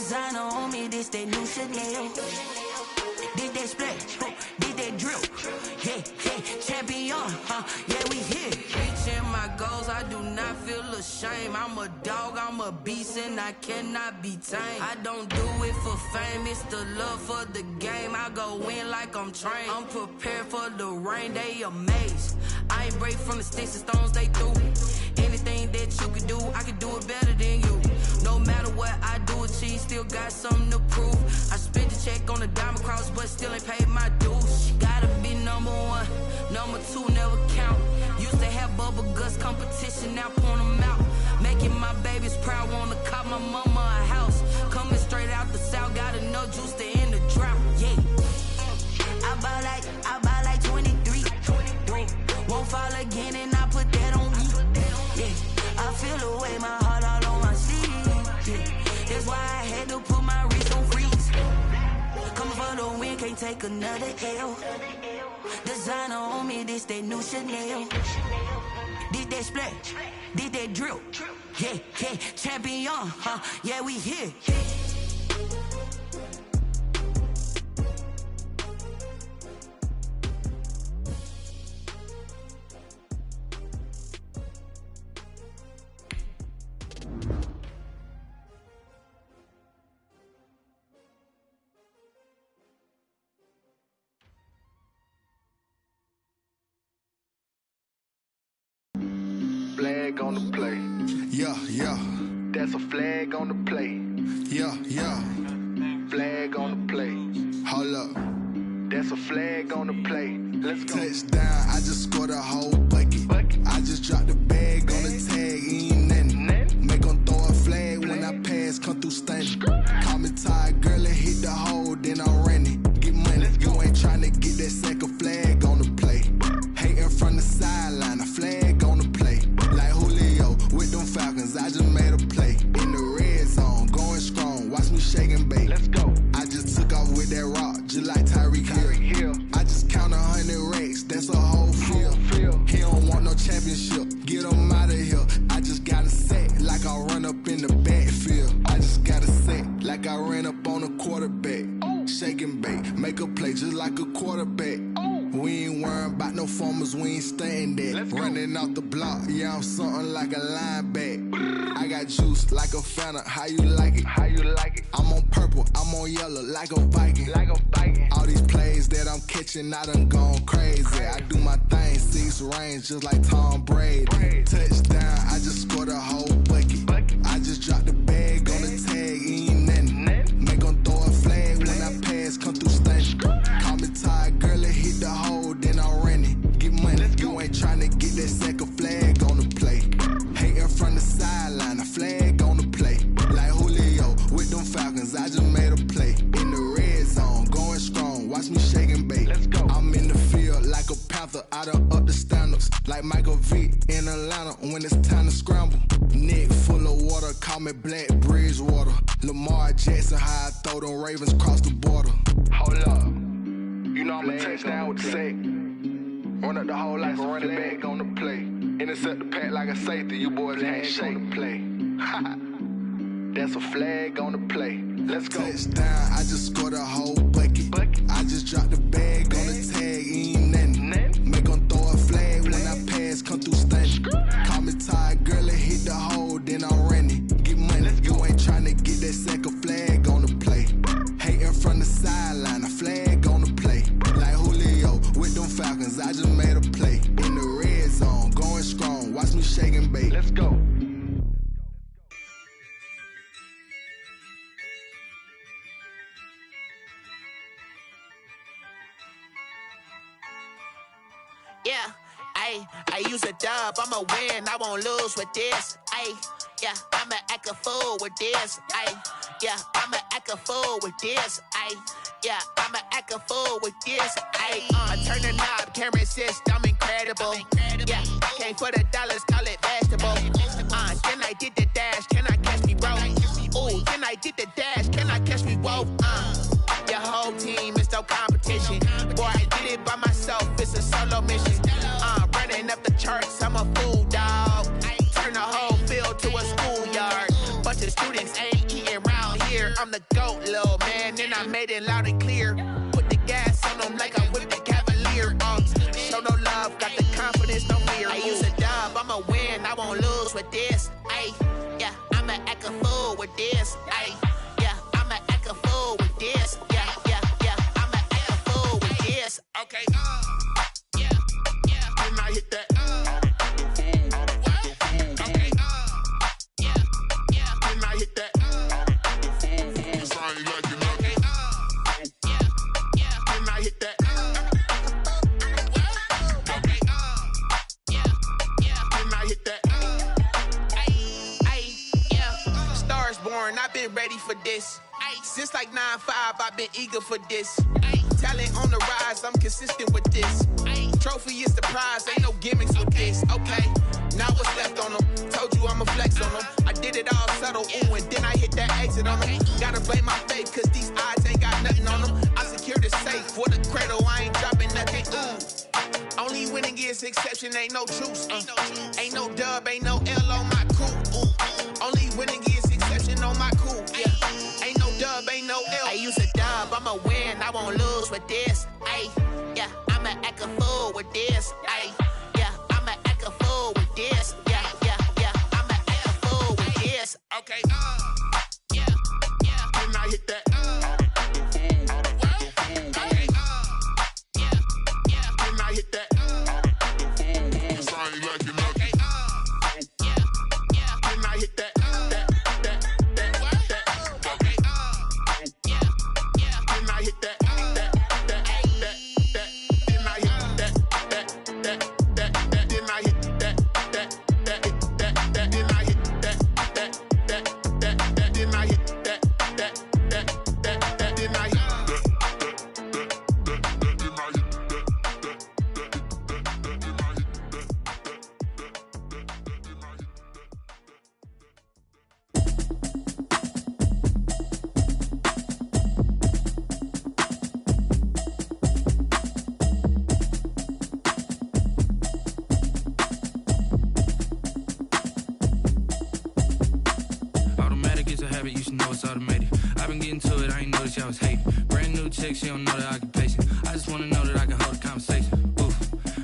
Designer on me, this that new Chanel. Did that splash, did that drill. Yeah, champion, yeah, we here. Reaching my goals, I do not feel ashamed. I'm a dog, I'm a beast, and I cannot be tamed. I don't do it for fame, it's the love for the game. I go in like I'm trained. I'm prepared for the rain, they amazed. I ain't break from the sticks and stones they threw. Anything that you can do, I can do it better than you. No matter what I do, achieve, still got something to prove. I spent the check on the diamond cross, but still ain't paid my dues. Gotta be number one, number two never count. Used to have bubble guts competition, now point them out. Making my babies proud, wanna cop my mama a house. Coming straight out the south, got enough juice to end the drought. Yeah, I buy like 23. Won't fall again, and I put that on me. Yeah, I feel the way, my heart all on my sleeve. Yeah, that's why I had to put my wrist on freeze. Coming for the win, can't take another L. Designer on me, this that new Chanel. Did that splash, did that drill. Yeah, champion, yeah, we here. Flag on the play. Yeah. That's a flag on the play. Yeah. Flag on the play. Hold up. That's a flag on the play. Let's go. Touchdown, I just scored a whole bucket. I just dropped the bag on the tag, ain't nothing. Make them throw a flag when I pass, come through stunning. Call me tired, girl, and hit the hole, then I'm running. Get money, you ain't trying to get that second flag on the play. Hating from the sideline, a flag on the play. Like Julio with them Falcons, I just made a play. In the red zone, going strong, watch me shake and bake. Let's go. I just took off with that rock, just like Tyreek Hill. I just count 100 racks, that's a whole field. He don't want no championship, get him out of here. I just got a set, like I run up in the backfield. I just got a set, like I ran up on a quarterback. Shake and bake, make a play just like a quarterback. We ain't worrying about no formers, we ain't staying there. Running off the block, yeah, I'm something like a linebacker. I got juice like a Fanta, how you like it? I'm on purple, I'm on yellow, like a Viking. All these plays that I'm catching, I done gone crazy. I do my thing, 6 range, just like Tom Brady. Touchdown, I just scored a whole bucket. I just dropped the bag on the tag, ain't nothing. Make them throw a flag when I pass, come through stunning. Call me tired, girl, and hit the hole, then I'm running. Get money, you ain't trying to get that second flag on the play. Hating from the sideline, a flag on the play. Like Julio with them Falcons, I just made a play. In the red zone, going strong, watch me shake and bake. I'm in the field like a panther, I done up the standards. Like Michael Vick in Atlanta when it's time to scramble. Neck full of water, call me Black Bridgewater. Lamar Jackson, how I throw them Ravens cross the border. Hold up. You know I'm a touchdown with the sack. Run up the whole like a running back on the play. Intercept the pack like a safety, you boys ain't shake the play. That's a flag on the play. Let's go. Touchdown, I just scored a whole bucket. I just dropped the bag on the tag, ain't nothing. Make them throw a flag when I pass, come through stunning. Call me tired, girl, and hit the hole, then I'm running. Get money, you ain't trying to get that second flag on the play. Hating from the sideline, a flag on the play. Like Julio with them Falcons, I just made a play. In the red zone, going strong, watch me shake and bake. Let's go. Yeah, I use a dub, I'ma win, I won't lose with this. Yeah, I'ma act a fool with this. Yeah, I'ma act a fool with this. Yeah, I'ma act a fool with this. I turn the knob, can't resist, I'm incredible. Yeah, came for the dollars, call it vegetable. Then I did the dash, can I catch me, bro? Ooh, then I did the dash, can I catch me, whoa? Your whole team is no competition. Boy, I did it by myself, it's a solo mission. Running up the charts, I'm a fool, dog. Turn the whole field to a schoolyard. Bunch of students ain't eating round here. I'm the GOAT, little man, and I made it loud and clear. Put the gas on them like I whipped the Cavalier. Show no love, got the confidence, no fear. I use a dub, I'ma win, I won't lose with this. Ay, yeah, I'ma act a fool with this. Ay, yeah, I'ma act a fool with this. Yeah, I'ma act a fool with this. Okay, yeah, and I hit that. Okay, yeah, and I hit that. I've been ready for this. Since like 9-5, I've been eager for this. Talent on the rise, I'm consistent with this. Trophy is the prize, ain't no gimmicks with this. Okay, now what's left on them? Told you I'ma flex on them. I did it all subtle, ooh, and then I hit that exit on them. Gotta blame my faith, cause these eyes ain't got nothing on them. I secured the safe for the cradle, I ain't dropping nothing, ooh. Only winning is exception, ain't no truce. Ain't no dub, ain't no L on my crew. Ooh. Only winning is exception on my crew. Yeah. Ain't no dub, ain't no L. I use a dub, I'ma win, I won't lose with this. Ay, yeah, I'ma act a fool with this. Ay, yeah, I'ma act a fool with this. Yeah, I'ma act a fool with this. Okay, yeah, and I hit that. Okay, yeah, and I hit that. Sound like you know. Okay, yeah, and I hit that. I was hating. Brand new chick, she don't know the occupation. I just wanna know that I can hold a conversation. Oof,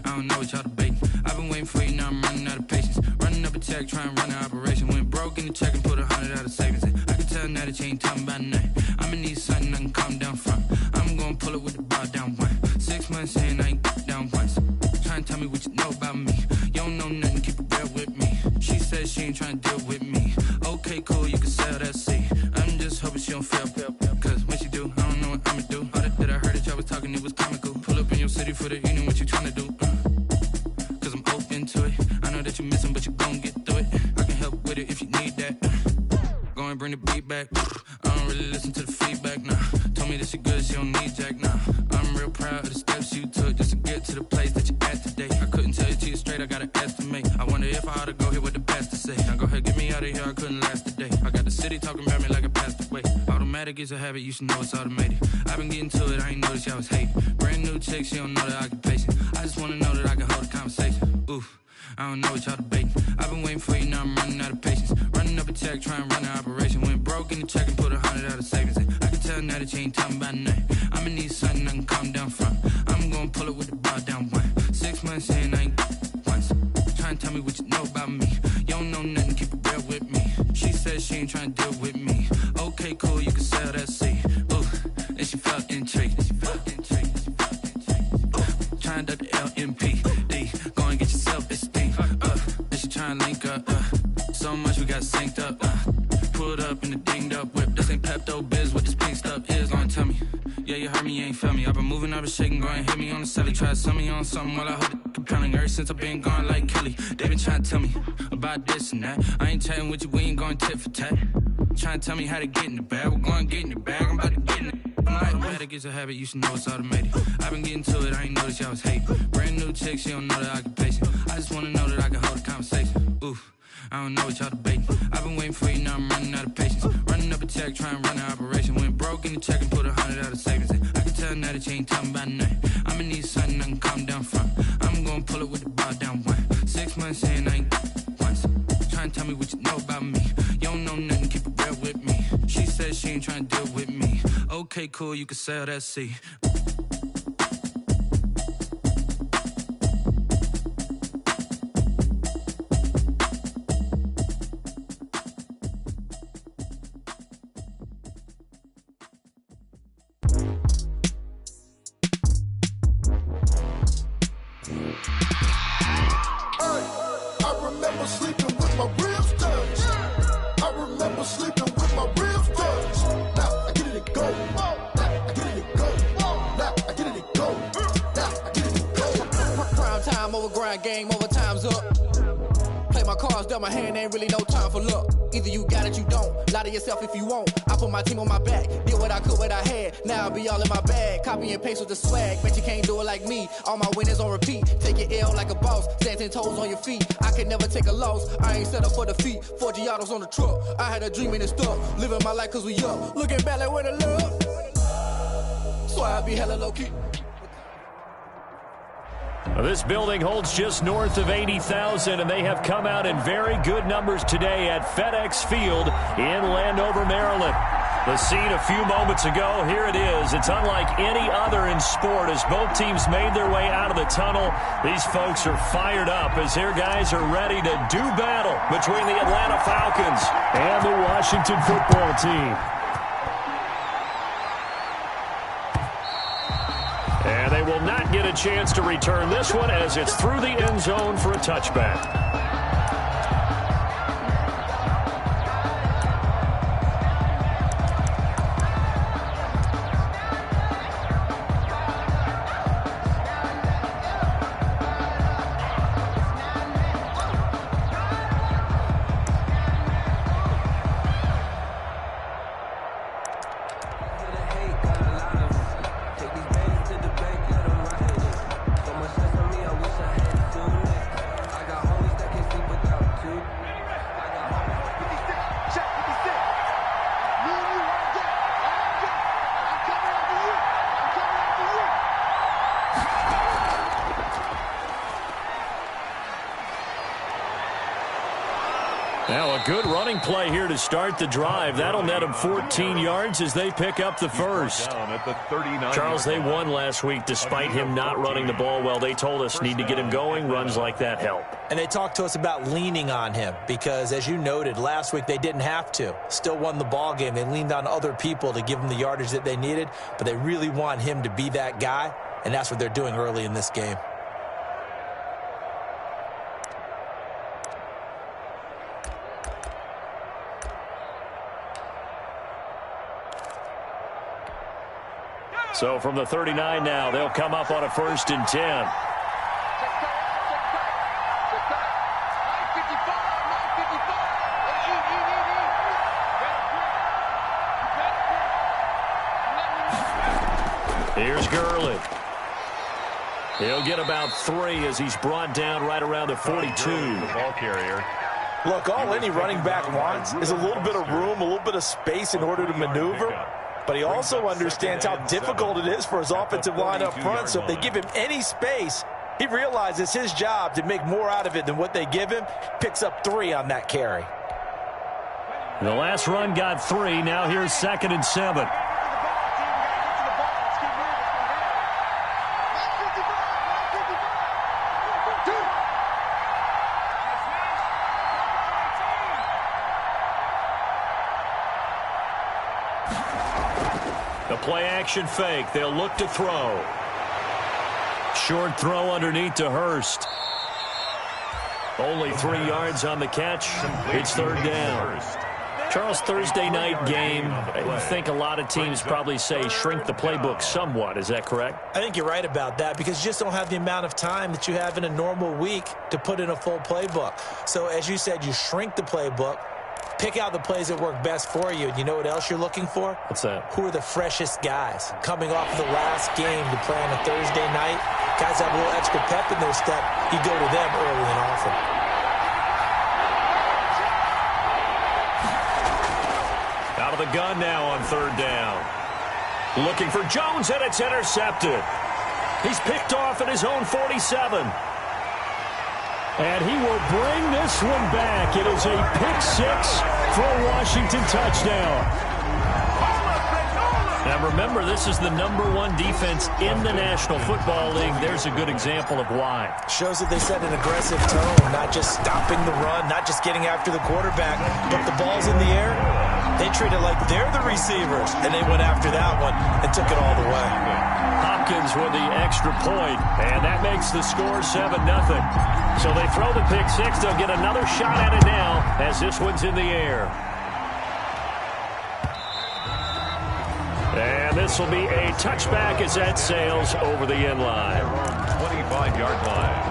I don't know what y'all debating. I've been waiting for you, now I'm running out of patience. Running up a check, trying to run an operation. Went broke in the check and put 100 out of savings. I can tell now that you ain't talking about nothing. I'ma need something I can calm down from. I'm gonna pull it with the bar down one. 6 months in, I ain't down once. Trying to tell me what you know about me. You don't know nothing, keep it real with me. She said she ain't trying to deal with me. Okay, cool, you can sell that seat. I'm just hoping she don't fail. Cause when she do, I don't know what I'ma do. All that I heard that y'all was talking, it was comical. Pull up in your city for the evening, what you tryna do? Cause I'm open to it. I know that you missing, but you gon' get through it. I can help with it if you need that. Go and bring the beat back. I don't really listen to the feedback, nah. Told me that she good, she don't need jack, nah. I'm real proud of the steps you took just to get to the place that you at today. I couldn't tell you to you straight, I gotta estimate. I wonder if I ought to go here with the best to say. Now go ahead, get me out of here, I couldn't last today. I got the city talking about me like I passed away. Automatic is a habit, you should know it's automated. I've been getting to it, I ain't noticed y'all was hating. Brand new chick, she don't know the occupation. I just wanna know that I can hold a conversation. Oof, I don't know what y'all debating. I've been waiting for you, now I'm running out of patience. Running up a check, trying to run an operation. Went broke in the check and put 100 out of savings. I can tell now that you ain't talking about nothing. I'ma need something I can calm down from. I'm gonna pull it with the bar down one. 6 months in, I ain't once. Trying to tell me what you know about me. You don't know nothing, keep it real with me. She said she ain't trying to deal with me. Okay, cool, you can sell that seat. Ooh, and she felt intrigued. Trying to the LMPD. Go and get yourself esteem. And she trying to link up. So much we got synced up. Pulled up in the dinged up whip. This ain't Pepto-Biz, what this pink stuff is. Long tell me. Yeah, you heard me, you ain't felt me. I've been moving, I've been shaking, go and hit me on the celly. Try to sell me on something while I hold it compelling. Ever since I've been gone like Kelly, they been trying to tell me about this and that. I ain't chatting with you, we ain't going tit for tat. Trying to tell me how to get in the bag. We're going to get in the bag, I'm about to get in it. Automatic is a habit, you should know it's automated. I've been getting to it, I ain't noticed y'all was hating. Brand new chick, she don't know the occupation. I just wanna know that I can hold a conversation. Oof, I don't know what y'all debating. I've been waiting for you, now I'm running out of patience. Running up a check, trying to run an operation. Went broke in the check and put 100 out of savings. I can tell now that you ain't talking about nothing. I'ma need something I can calm down from. I'm gonna pull it with the bar down one. 6 months in, I ain't once. Trying to tell me what you know about me. You don't know nothing, keep it real with me. She said she she ain't trying to deal with me. Okay, cool, you can sail that sea. Game over, time's up. Play my cards, dealt my hand, ain't really no time for luck. Either you got it, you don't. Lie to yourself if you won't. I put my team on my back, did what I could, what I had. Now I'll be all in my bag, copy and paste with the swag. Bet you can't do it like me. All my winners on repeat. Take your L like a boss, stand 10 toes on your feet. I can never take a loss, I ain't set up for defeat. 4 Giottos on the truck, I had a dream and it's stuck. Living my life cause we up, looking back like where the love. So I be hella low key. This building holds just north of 80,000, and they have come out in very good numbers today at FedEx Field in Landover, Maryland. The scene a few moments ago, here it is. It's unlike any other in sport as both teams made their way out of the tunnel. These folks are fired up as their guys are ready to do battle between the Atlanta Falcons and the Washington football team. And they will not get a chance to return this one as it's through the end zone for a touchback. Now a good running play here to start the drive. That'll net them 14 yards as they pick up the first. Charles, they won last week despite him not running the ball well. They told us need to get him going. Runs like that help. And they talked to us about leaning on him because, as you noted, last week they didn't have to. Still won the ball game. They leaned on other people to give them the yardage that they needed, but they really want him to be that guy, and that's what they're doing early in this game. So from the 39 now, they'll come up on a 1st and 10. Here's Gurley. He'll get about 3 as he's brought down right around the 42. The ball carrier. Look, all any running back wants is a little bit of room, a little bit of space in order to maneuver. But he also understands how difficult it is for his offensive line up front. So if they give him any space, he realizes his job to make more out of it than what they give him. Picks up 3 on that carry. The last run got 3. Now here's 2nd and 7. The play-action fake. They'll look to throw. Short throw underneath to Hurst. Only 3 yards on the catch. It's 3rd down. Charles, Thursday night game, I think a lot of teams probably say shrink the playbook somewhat. Is that correct? I think you're right about that because you just don't have the amount of time that you have in a normal week to put in a full playbook. So as you said, you shrink the playbook. Pick out the plays that work best for you. And you know what else you're looking for? What's that? Who are the freshest guys? Coming off of the last game to play on a Thursday night, guys have a little extra pep in their step. You go to them early and often. Out of the gun now on 3rd down. Looking for Jones, and it's intercepted. He's picked off at his own 47. And he will bring this one back. It is a pick 6 for a Washington touchdown. And remember, this is the #1 defense in the National Football League. There's a good example of why. Shows that they set an aggressive tone, not just stopping the run, not just getting after the quarterback, but the ball's in the air. They treat it like they're the receivers, and they went after that one and took it all the way. Hopkins with the extra point, and that makes the score 7-0. So they throw the pick six. They'll get another shot at it now as this one's in the air. And this will be a touchback as that sails over the end line. 25-yard line.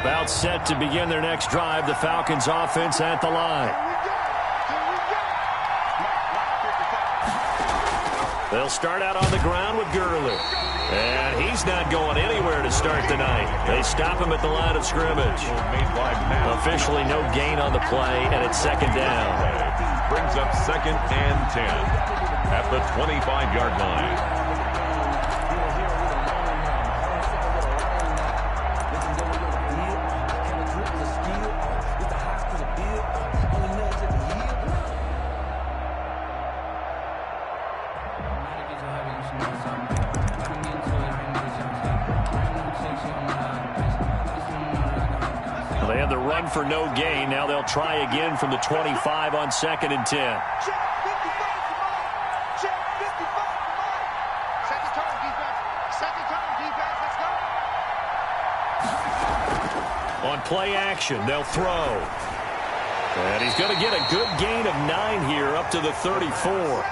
About set to begin their next drive. The Falcons offense at the line. They'll start out on the ground with Gurley. And he's not going anywhere to start the night. They stop him at the line of scrimmage. Officially no gain on the play, and it's second down. Brings up 2nd and 10 at the 25-yard line. They had the run for no gain. Now they'll try again from the 25 on 2nd and 10. On play action, they'll throw. And he's going to get a good gain of 9 here up to the 34.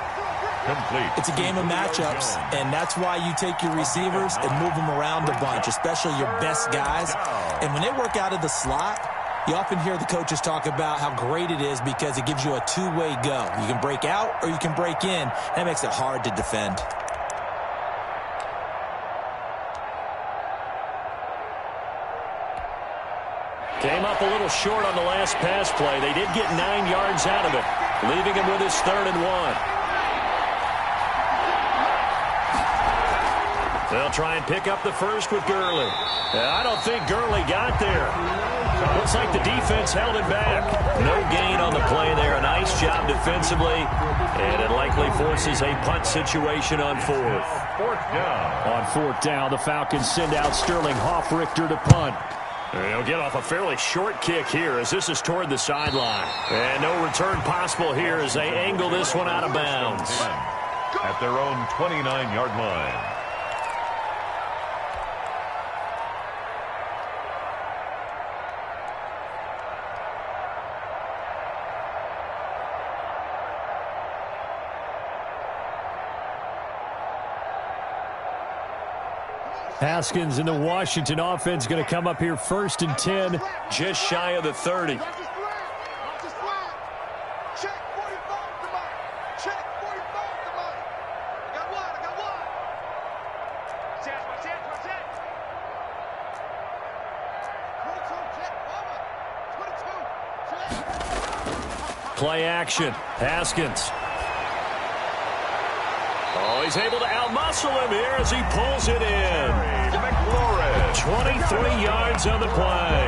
Complete. It's a game of matchups, and that's why you take your receivers and move them around a bunch, especially your best guys. And when they work out of the slot, you often hear the coaches talk about how great it is because it gives you a two-way go. You can break out or you can break in. That makes it hard to defend. Came up a little short on the last pass play. They did get 9 yards out of it, leaving him with his 3rd and 1. They'll try and pick up the first with Gurley. I don't think Gurley got there. Looks like the defense held it back. No gain on the play there. A nice job defensively. And it likely forces a punt situation on 4th. 4th down. On 4th down, the Falcons send out Sterling Hoffrichter to punt. They'll get off a fairly short kick here as this is toward the sideline. And no return possible here as they angle this one out of bounds. At their own 29-yard line. Haskins in the Washington offense going to come up here 1st and 10, just shy of the 30. Play action. Haskins. Oh, he's able to outmuscle him here as he pulls it in. 23 yards on the play.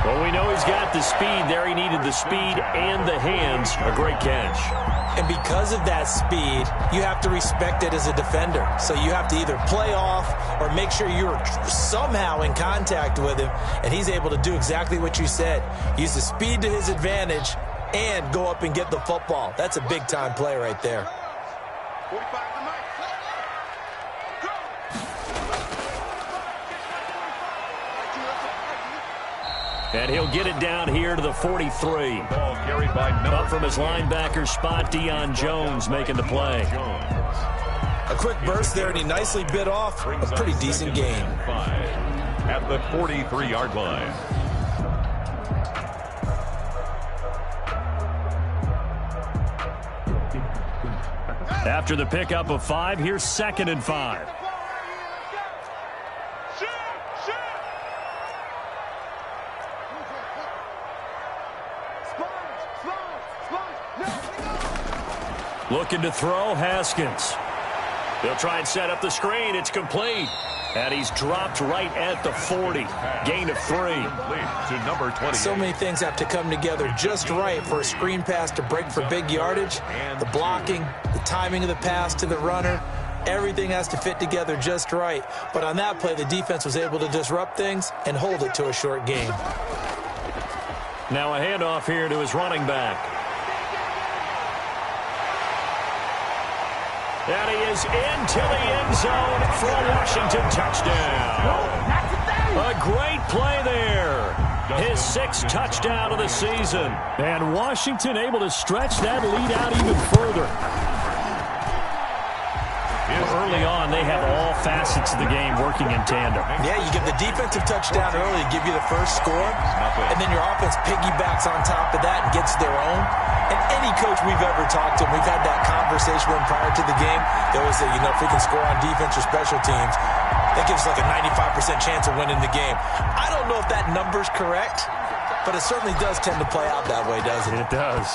Well, we know he's got the speed there. He needed the speed and the hands. A great catch. And because of that speed, you have to respect it as a defender. So you have to either play off or make sure you're somehow in contact with him. And he's able to do exactly what you said. Use the speed to his advantage and go up and get the football. That's a big-time play right there. And he'll get it down here to the 43. Ball carried by up from his linebacker spot, Deion Jones making the play. A quick burst there, and he nicely bit off a pretty decent gain. At the 43-yard line. After the pickup of 5, here's 2nd and 5. Looking to throw, Haskins. They'll try and set up the screen. It's complete. And he's dropped right at the 40. Gain of 3. To number 20. So many things have to come together just right for a screen pass to break for big yardage. The blocking, the timing of the pass to the runner, everything has to fit together just right. But on that play, the defense was able to disrupt things and hold it to a short gain. Now a handoff here to his running back. And he is into the end zone for a Washington touchdown. A great play there. His 6th touchdown of the season. And Washington able to stretch that lead out even further. Early on, they have all facets of the game working in tandem. Yeah, you give the defensive touchdown early, give you the first score, and then your offense piggybacks on top of that and gets their own. And any coach we've ever talked to, we've had that conversation with them prior to the game. They always say, you know, if we can score on defense or special teams, that gives us like a 95% chance of winning the game. I don't know if that number's correct, but it certainly does tend to play out that way, doesn't it? It does.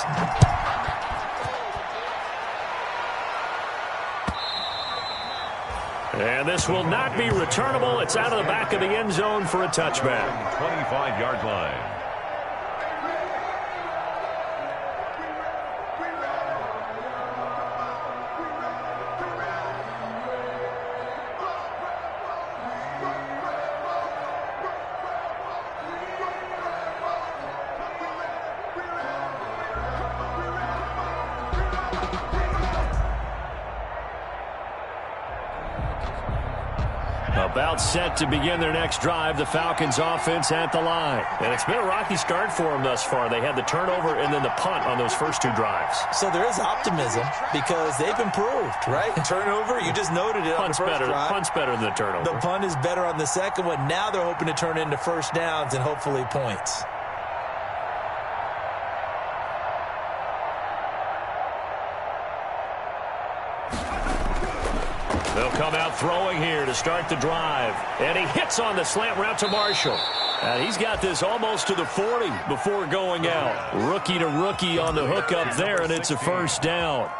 And this will not be returnable. It's out of the back of the end zone for a touchback. 25-yard line. About set to begin their next drive, the Falcons offense at the line. And it's been a rocky start for them thus far. They had the turnover and then the punt on those first 2 drives. So there is optimism because they've improved, right? Turnover, you just noted it on the first drive. Punt's better than the turnover. The punt is better on the second one. Now they're hoping to turn into first downs and hopefully points. They'll come out throwing here to start the drive. And he hits on the slant route to Marshall. And he's got this almost to the 40 before going out. Rookie to rookie on the hookup there, and it's a first down.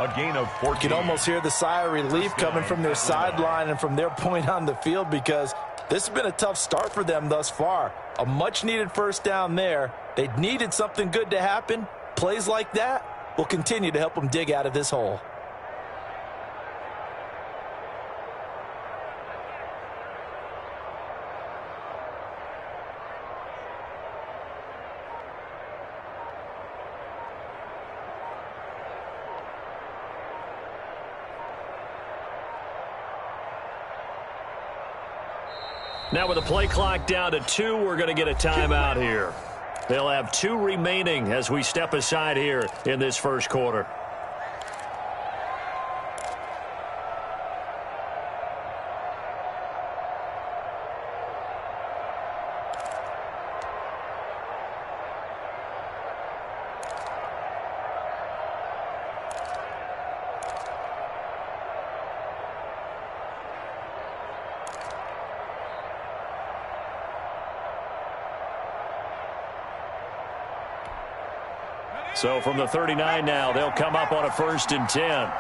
A gain of 14. You can almost hear the sigh of relief coming from their sideline and from their point on the field because this has been a tough start for them thus far. A much-needed first down there. They needed something good to happen. Plays like that will continue to help them dig out of this hole. Now with the play clock down to 2, we're going to get a timeout here. They'll have 2 remaining as we step aside here in this first quarter. So from the 39 now, they'll come up on a 1st and 10.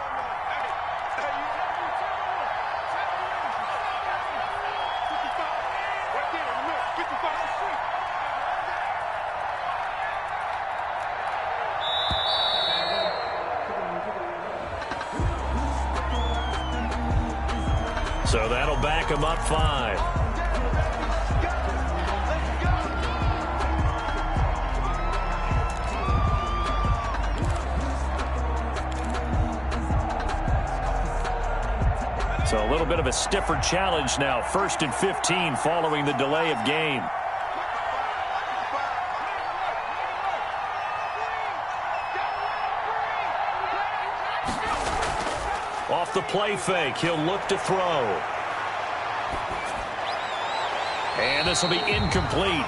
So that'll back them up 5. So a little bit of a stiffer challenge now. 1st and 15 following the delay of game. Off the play fake, he'll look to throw. And this will be incomplete.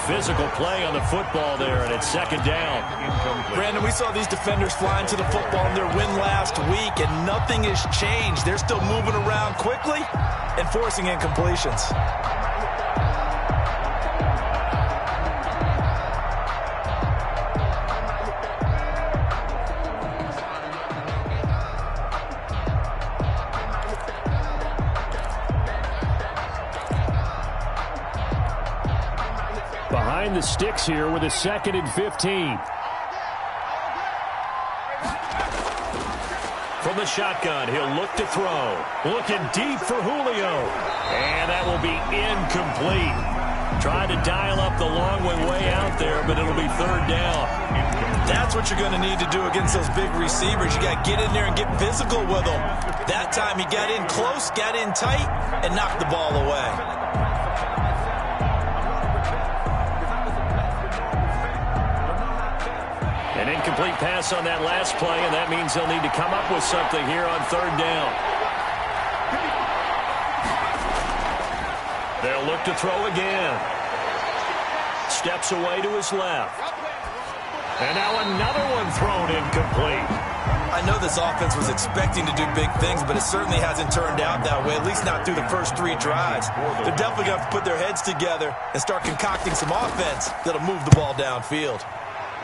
Physical play on the football there, and it's 2nd down. Brandon, we saw these defenders flying to the football in their win last week, and nothing has changed. They're still moving around quickly and forcing incompletions. Behind the sticks here with a 2nd and 15. From the shotgun, he'll look to throw. Looking deep for Julio. And that will be incomplete. Trying to dial up the long way out there, but it'll be 3rd down. That's what you're going to need to do against those big receivers. You got to get in there and get physical with them. That time he got in close, got in tight, and knocked the ball away. An incomplete pass on that last play, and that means they'll need to come up with something here on 3rd down. They'll look to throw again. Steps away to his left. And now another one thrown incomplete. I know this offense was expecting to do big things, but it certainly hasn't turned out that way, at least not through the first 3 drives. They're definitely going to have to put their heads together and start concocting some offense that'll move the ball downfield.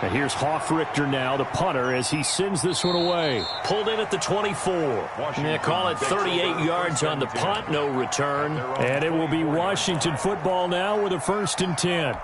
And here's Hoffrichter now, the punter, as he sends this one away. Pulled in at the 24. They call it 38 yards on the punt, no return. And it will be Washington football now with a 1st and 10.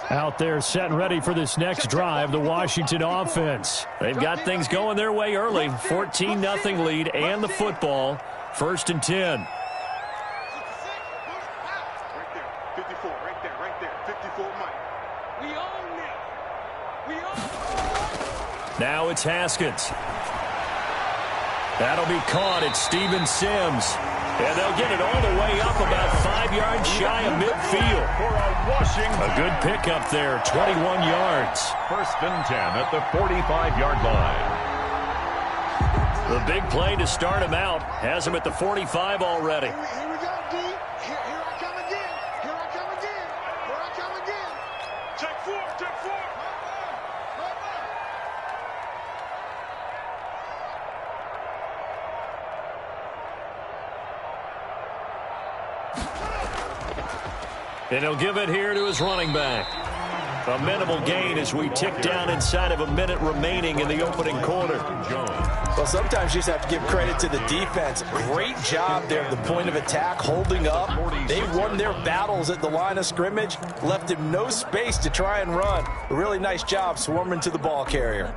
Out there set and ready for this next drive, the Washington offense. They've got things going their way early. 14-0 lead and the football. 1st and 10. 54, right there. 54, Mike. We own it. Now it's Haskins. That'll be caught at Steven Sims. And they'll get it all the way up about 5 yards shy of midfield. A good pickup there, 21 yards. 1st and 10 at the 45-yard line. The big play to start him out has him at the 45 already. Here we go, D. Here I come again. Here I come again. Take 4. And he'll give it here to his running back. A minimal gain as we tick down inside of a minute remaining in the opening quarter. Well, sometimes you just have to give credit to the defense. Great job there at the point of attack, holding up. They won their battles at the line of scrimmage, left him no space to try and run. A really nice job swarming to the ball carrier.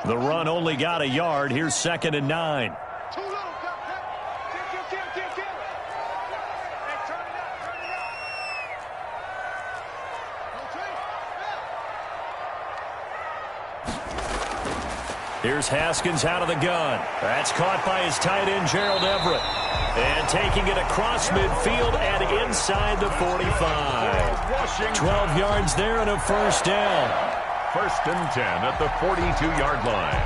The run only got a yard. Here's 2nd and 9. Too low. Kill. Hey, turn it up. Here's Haskins out of the gun. That's caught by his tight end, Gerald Everett. And taking it across midfield and inside the 45. 12 yards there and a 1st down. 1st and 10 at the 42-yard line.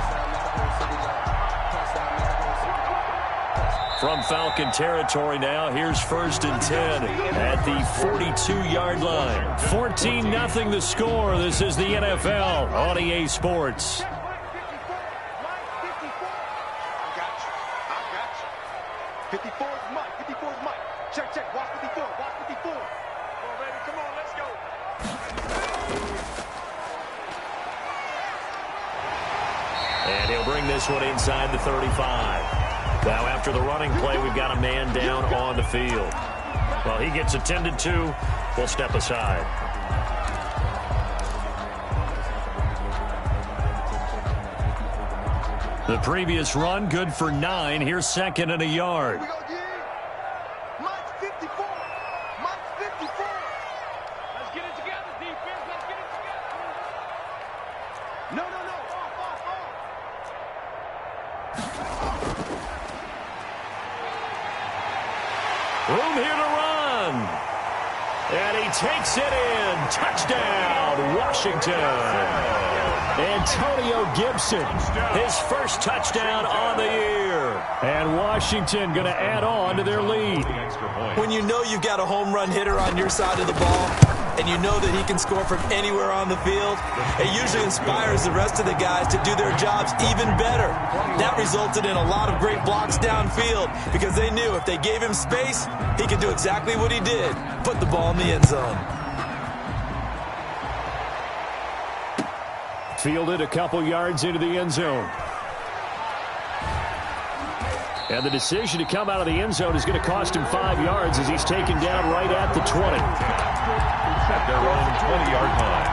From Falcon territory now, here's 1st and 10 at the 42-yard line. 14-0 the score. This is the NFL on EA Sports. Check. Watch 54. Come on, baby. Come on, let's go. And he'll bring this one inside the 35. Now after the running play, we've got a man down on the field. Well, he gets attended to. We'll step aside. The previous run, good for 9. Here's 2nd and a yard. Mike's 54. Let's get it together, defense. Let's get it together. No. Room here to run. And he takes it in. Touchdown, Washington. Antonio Gibson, his first touchdown on the year. And Washington going to add on to their lead. When you know you've got a home run hitter on your side of the ball, and you know that he can score from anywhere on the field, it usually inspires the rest of the guys to do their jobs even better. That resulted in a lot of great blocks downfield because they knew if they gave him space, he could do exactly what he did, put the ball in the end zone. Fielded a couple yards into the end zone. And the decision to come out of the end zone is going to cost him 5 yards as he's taken down right at the 20. At their own 20-yard line.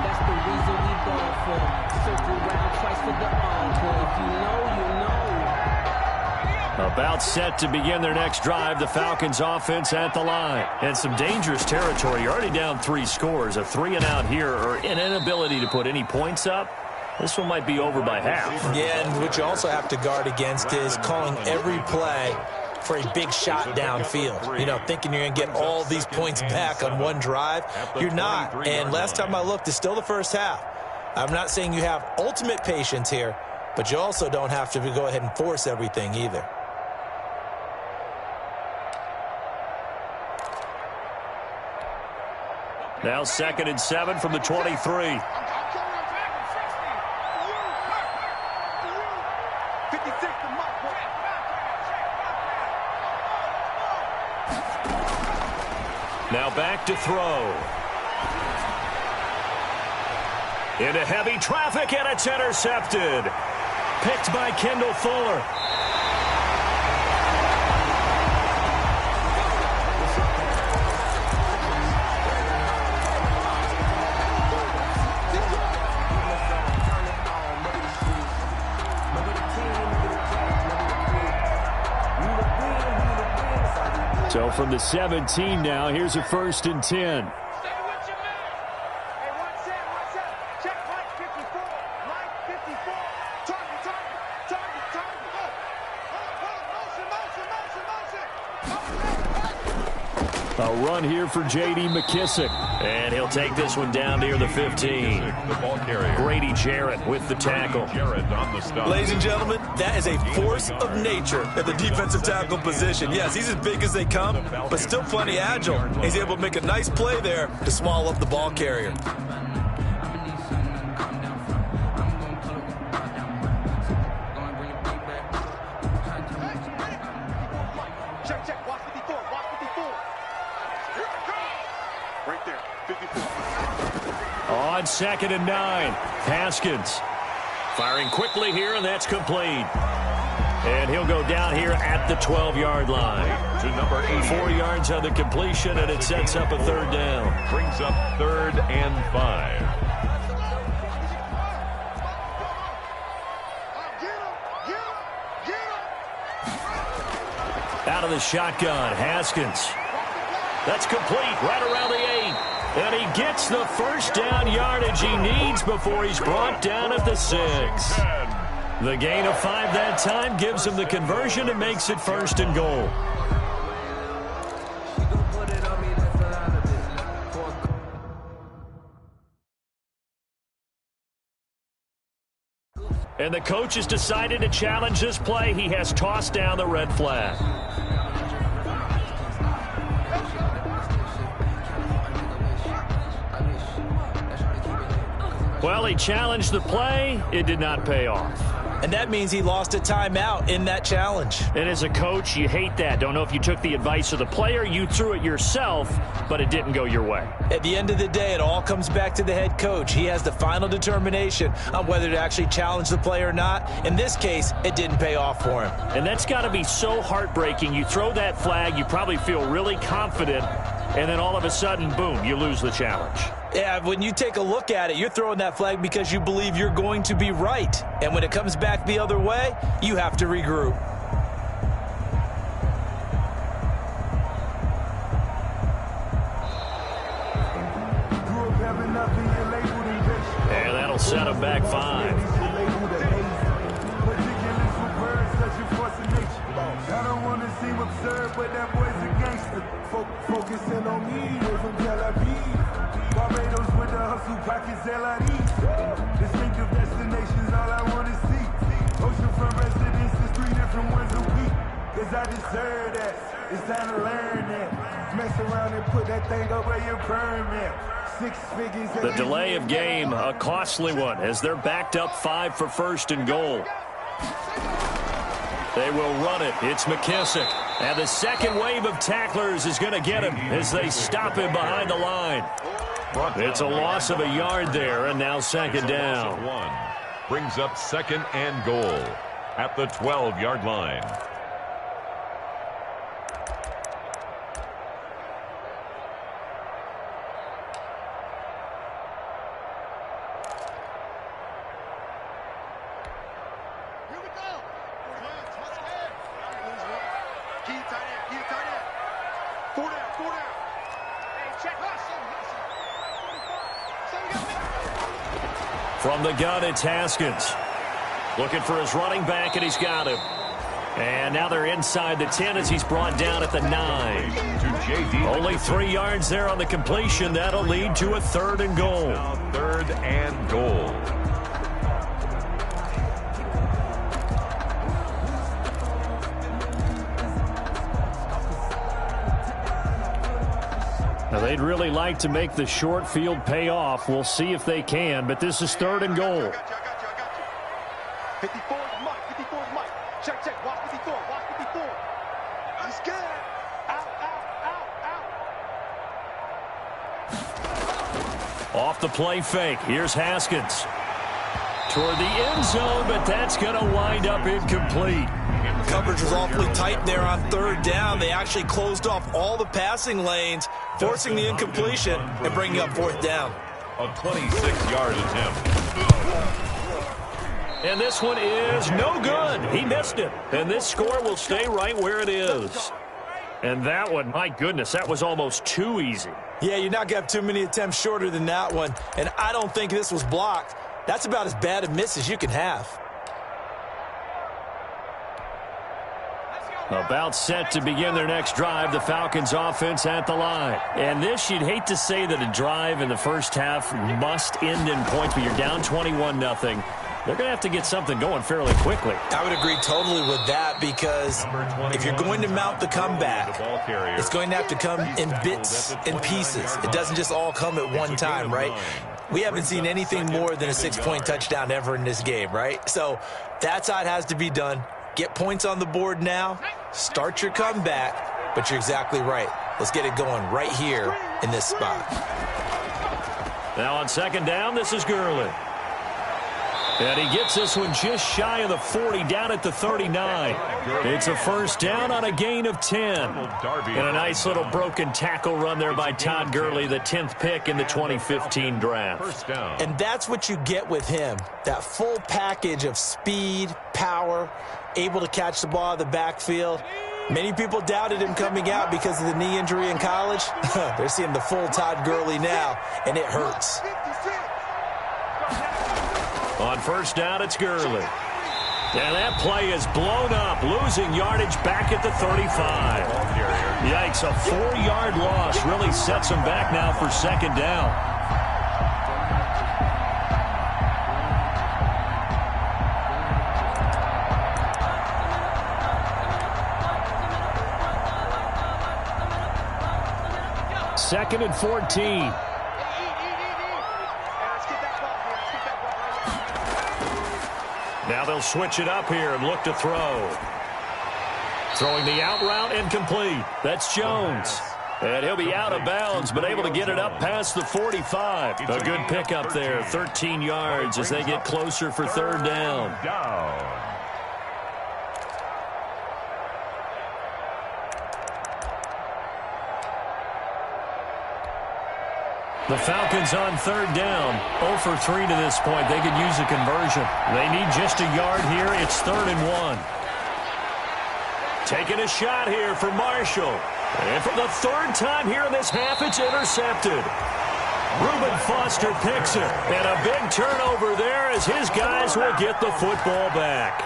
That's the reason we ball for. Circle round twice for the encore. If you know, you know. About set to begin their next drive, the Falcons offense at the line. And some dangerous territory. You're already down 3 scores. A 3-and-out here or an inability to put any points up. This one might be over by half. Yeah, and what you also have to guard against is calling every play for a big shot downfield. You know, thinking you're going to get all these points back on one drive. You're not. And last time I looked, it's still the first half. I'm not saying you have ultimate patience here, but you also don't have to go ahead and force everything either. Now 2nd and 7 from the 23. Now back to throw. Into heavy traffic, and it's intercepted. Picked by Kendall Fuller. So from the 17 now, here's a 1st and 10. A run here for J.D. McKissick. And he'll take this one down near the 15. The ball carrier. Grady Jarrett with the tackle. Jarrett on the stop. Ladies and gentlemen, that is a force of nature at the defensive tackle position. Yes, he's as big as they come, but still plenty agile. He's able to make a nice play there to small up the ball carrier. On 2nd and 9, Haskins firing quickly here, and that's complete. And he'll go down here at the 12-yard line. To number 80. 4 yards on the completion, and it sets up a 3rd down. Brings up 3rd and 5. Out of the shotgun, Haskins. That's complete right around the 8. And he gets the 1st down yardage he needs before he's brought down at the 6. The gain of 5 that time gives him the conversion and makes it 1st and goal. And the coach has decided to challenge this play. He has tossed down the red flag. Well, he challenged the play. It did not pay off. And that means he lost a timeout in that challenge. And as a coach, you hate that. Don't know if you took the advice of the player, you threw it yourself, but it didn't go your way. At the end of the day, it all comes back to the head coach. He has the final determination on whether to actually challenge the play or not. In this case, it didn't pay off for him. And that's got to be so heartbreaking. You throw that flag, you probably feel really confident, and then all of a sudden, boom, you lose the challenge. Yeah, when you take a look at it, you're throwing that flag because you believe you're going to be right. And when it comes back the other way, you have to regroup. And that'll set him back 5. I don't want to seem absurd, but that boy's a gangster. Focusing on me, we're from Tel Aviv. Barbados with the hustle, pockets LIDs. Distinctive destinations, all I want to see. Oceanfront residences, 3 different ones a week. Cause I deserve that. It's time to learn that. Mess around and put that thing over your permit. 6 figures. The delay of game, a costly one, as they're backed up 5 for first and goal. They will run it. It's McKissick. And the second wave of tacklers is going to get him as they stop him behind the line. It's a loss of a yard there, and now second down. Brings up second and goal at the 12-yard line. From the gun, it's Haskins. Looking for his running back, and he's got him. And now they're inside the 10 as he's brought down at the 9. Only 3 yards there on the completion. That'll lead to a 3rd and goal. Now 3rd and goal. Now, they'd really like to make the short field pay off. We'll see if they can, but this is 3rd and goal. 54 is Mike. 54 is Mike. Check. Watch 54. Watch 54. He's good. Out. Off the play fake. Here's Haskins. Toward the end zone, but that's going to wind up incomplete. Coverage was awfully tight there on 3rd down. They actually closed off all the passing lanes, forcing the incompletion and bringing up 4th down. A 26-yard attempt. And this one is no good. He missed it. And this score will stay right where it is. And that one, my goodness, that was almost too easy. Yeah, you're not going to have too many attempts shorter than that one. And I don't think this was blocked. That's about as bad a miss as you can have. About set to begin their next drive, the Falcons offense at the line. And this, you'd hate to say that a drive in the first half must end in points, but you're down 21-0. They're going to have to get something going fairly quickly. I would agree totally with that, because if you're going to mount the comeback, it's going to have to come in bits and pieces. It doesn't just all come at one time, right? We haven't seen anything more than a 6-point touchdown ever in this game, right? So that's how it has to be done. Get points on the board now, start your comeback, but you're exactly right. Let's get it going right here in this spot. Now on second down, this is Gurley. And he gets this one just shy of the 40, down at the 39. It's a first down on a gain of 10. And a nice little broken tackle run there by Todd Gurley, the 10th pick in the 2015 draft. And that's what you get with him, that full package of speed, power, able to catch the ball in the backfield. Many people doubted him coming out because of the knee injury in college. They're seeing the full Todd Gurley now, and it hurts. On first down, it's Gurley. And that play is blown up, losing yardage back at the 35. Yikes, a 4-yard loss really sets him back now for second down. Second and 14. Now they'll switch it up here and look to throw. Throwing the out route incomplete. That's Jones. And he'll be out of bounds, but able to get it up past the 45. A good pickup there, 13 yards as they get closer for third down. The Falcons on third down, 0 for 3 to this point. They could use a conversion. They need just a yard here. It's 3rd and 1. Taking a shot here for Marshall. And for the 3rd time here in this half, it's intercepted. Reuben Foster picks it. And a big turnover there as his guys will get the football back.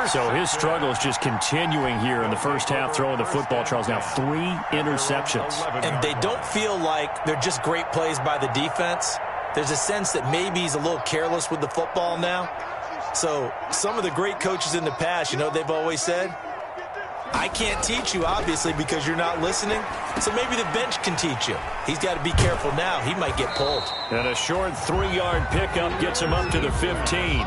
So his struggle is just continuing here in the first half, throwing the football. Charles, now 3 interceptions. And they don't feel like they're just great plays by the defense. There's a sense that maybe he's a little careless with the football now. So some of the great coaches in the past, you know, they've always said, I can't teach you, obviously, because you're not listening. So maybe the bench can teach you. He's got to be careful now. He might get pulled. And a short 3-yard pickup gets him up to the 15.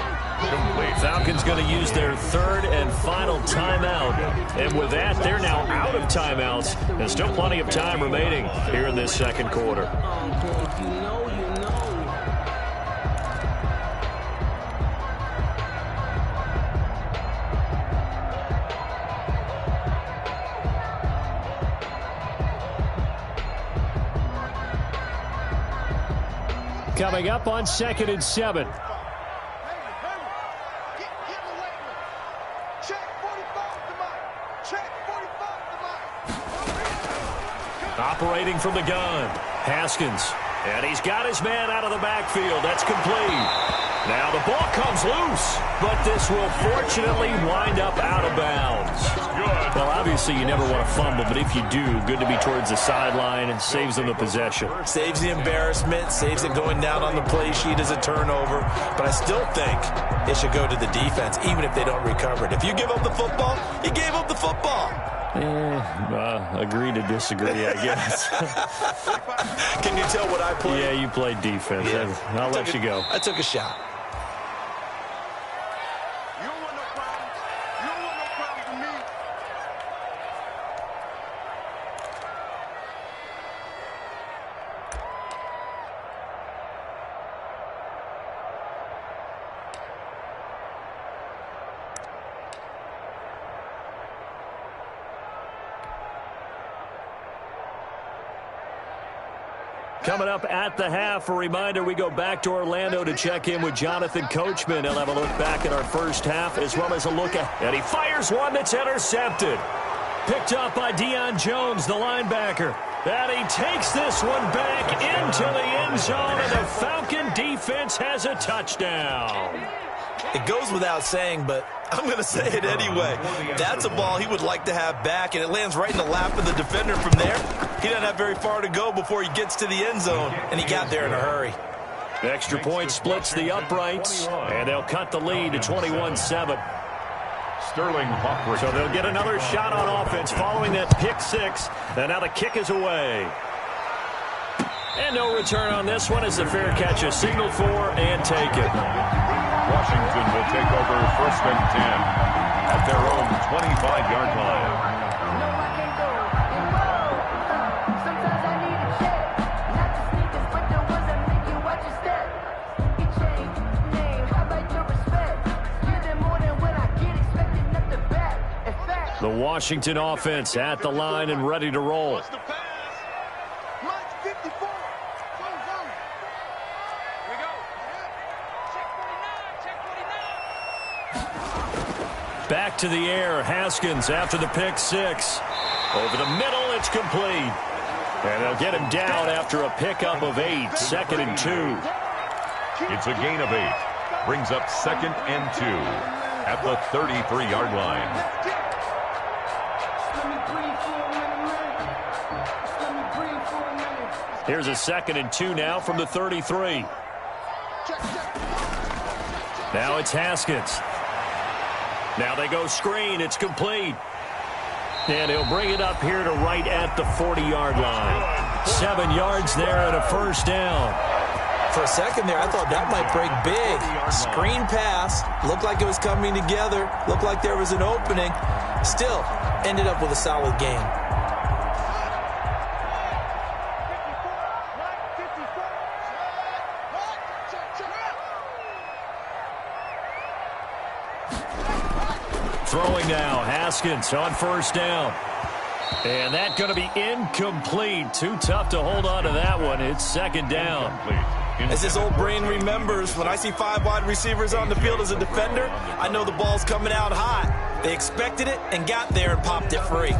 Falcons going to use their third and final timeout. And with that, they're now out of timeouts. And still plenty of time remaining here in this second quarter. Coming up on 2nd and 7. Operating from the gun, Haskins. And he's got his man out of the backfield. That's complete. Now the ball comes loose, but this will fortunately wind up out of bounds. Well, obviously you never want to fumble, but if you do, good to be towards the sideline and saves them the possession. Saves the embarrassment, saves it going down on the play sheet as a turnover. But I still think it should go to the defense, even if they don't recover it. If you give up the football, you gave up the football. Agree to disagree, I guess. Can you tell what I played? Yeah, you played defense. Yeah. I'll let you go. I took a shot. You don't want no problem. You don't want no problem with me. Coming up at the half, a reminder, we go back to Orlando to check in with Jonathan Coachman. He'll have a look back at our first half as well as a look at. And he fires one that's intercepted. Picked up by Deion Jones, the linebacker. And he takes this one back into the end zone, and the Falcon defense has a touchdown. It goes without saying, but I'm going to say it anyway. That's a ball he would like to have back, and it lands right in the lap of the defender from there. He doesn't have very far to go before he gets to the end zone, and he got there in a hurry. The extra point splits the uprights, and they'll cut the lead to 21-7. Sterling Hawkwood. So they'll get another shot on offense following that pick six, and now the kick is away. And no return on this one as the fair catch is signaled for and taken. Washington will take over 1st and 10 at their own 25-yard line. The Washington offense at the line and ready to roll. Back to the air, Haskins after the pick six. Over the middle, it's complete. And they'll get him down after a pickup of 8, 2nd and 2. It's a gain of 8. Brings up 2nd and 2 at the 33-yard line. Here's a 2nd and 2 now from the 33. Now it's Haskins. Now they go screen. It's complete. And he'll bring it up here to right at the 40-yard line. 7 yards there and a first down. For a second there, I thought that might break big. Screen pass. Looked like it was coming together. Looked like there was an opening. Still, ended up with a solid game. Throwing now, Haskins on first down. And that's going to be incomplete. Too tough to hold on to that one. It's 2nd down. As his old brain remembers, when I see 5 wide receivers on the field as a defender, I know the ball's coming out hot. They expected it and got there and popped it free.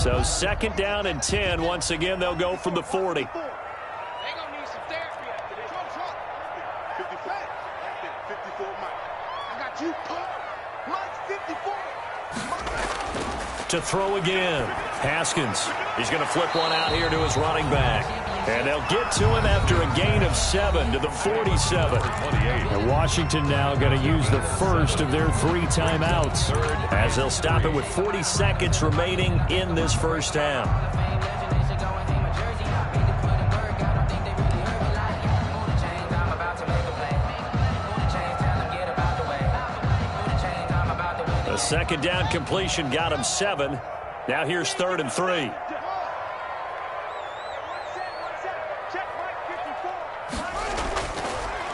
So 2nd down and 10. Once again, they'll go from the 40. To throw again. Haskins. He's going to flip one out here to his running back. And they'll get to him after a gain of 7 to the 47. And Washington now going to use the first of their 3 timeouts as they'll stop it with 40 seconds remaining in this first half. The second down completion got him 7. Now here's 3rd and 3.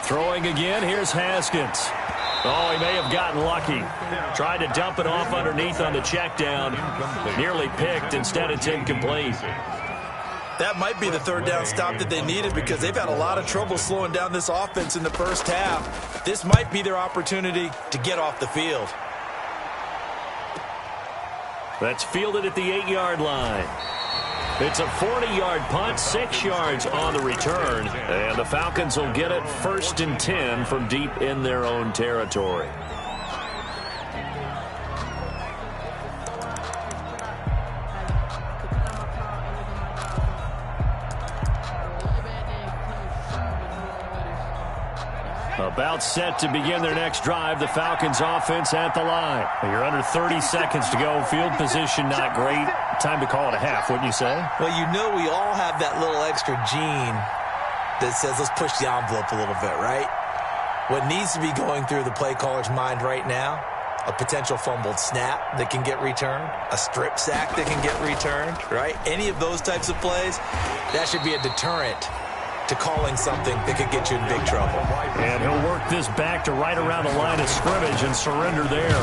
Throwing again, here's Haskins. Oh, he may have gotten lucky. Tried to dump it off underneath on the check down. Nearly picked. Instead, it's incomplete. That might be the 3rd down stop that they needed because they've had a lot of trouble slowing down this offense in the first half. This might be their opportunity to get off the field. That's fielded at the 8-yard line. It's a 40-yard punt, 6 yards on the return, and the Falcons will get it 1st and 10 from deep in their own territory. About set to begin their next drive. The Falcons offense at the line. You're under 30 seconds to go. Field position not great. Time to call it a half, wouldn't you say? Well, you know we all have that little extra gene that says let's push the envelope a little bit, right? What needs to be going through the play caller's mind right now, a potential fumbled snap that can get returned, a strip sack that can get returned, right? Any of those types of plays, that should be a deterrent to calling something that could get you in big trouble. And he'll work this back to right around the line of scrimmage and surrender there.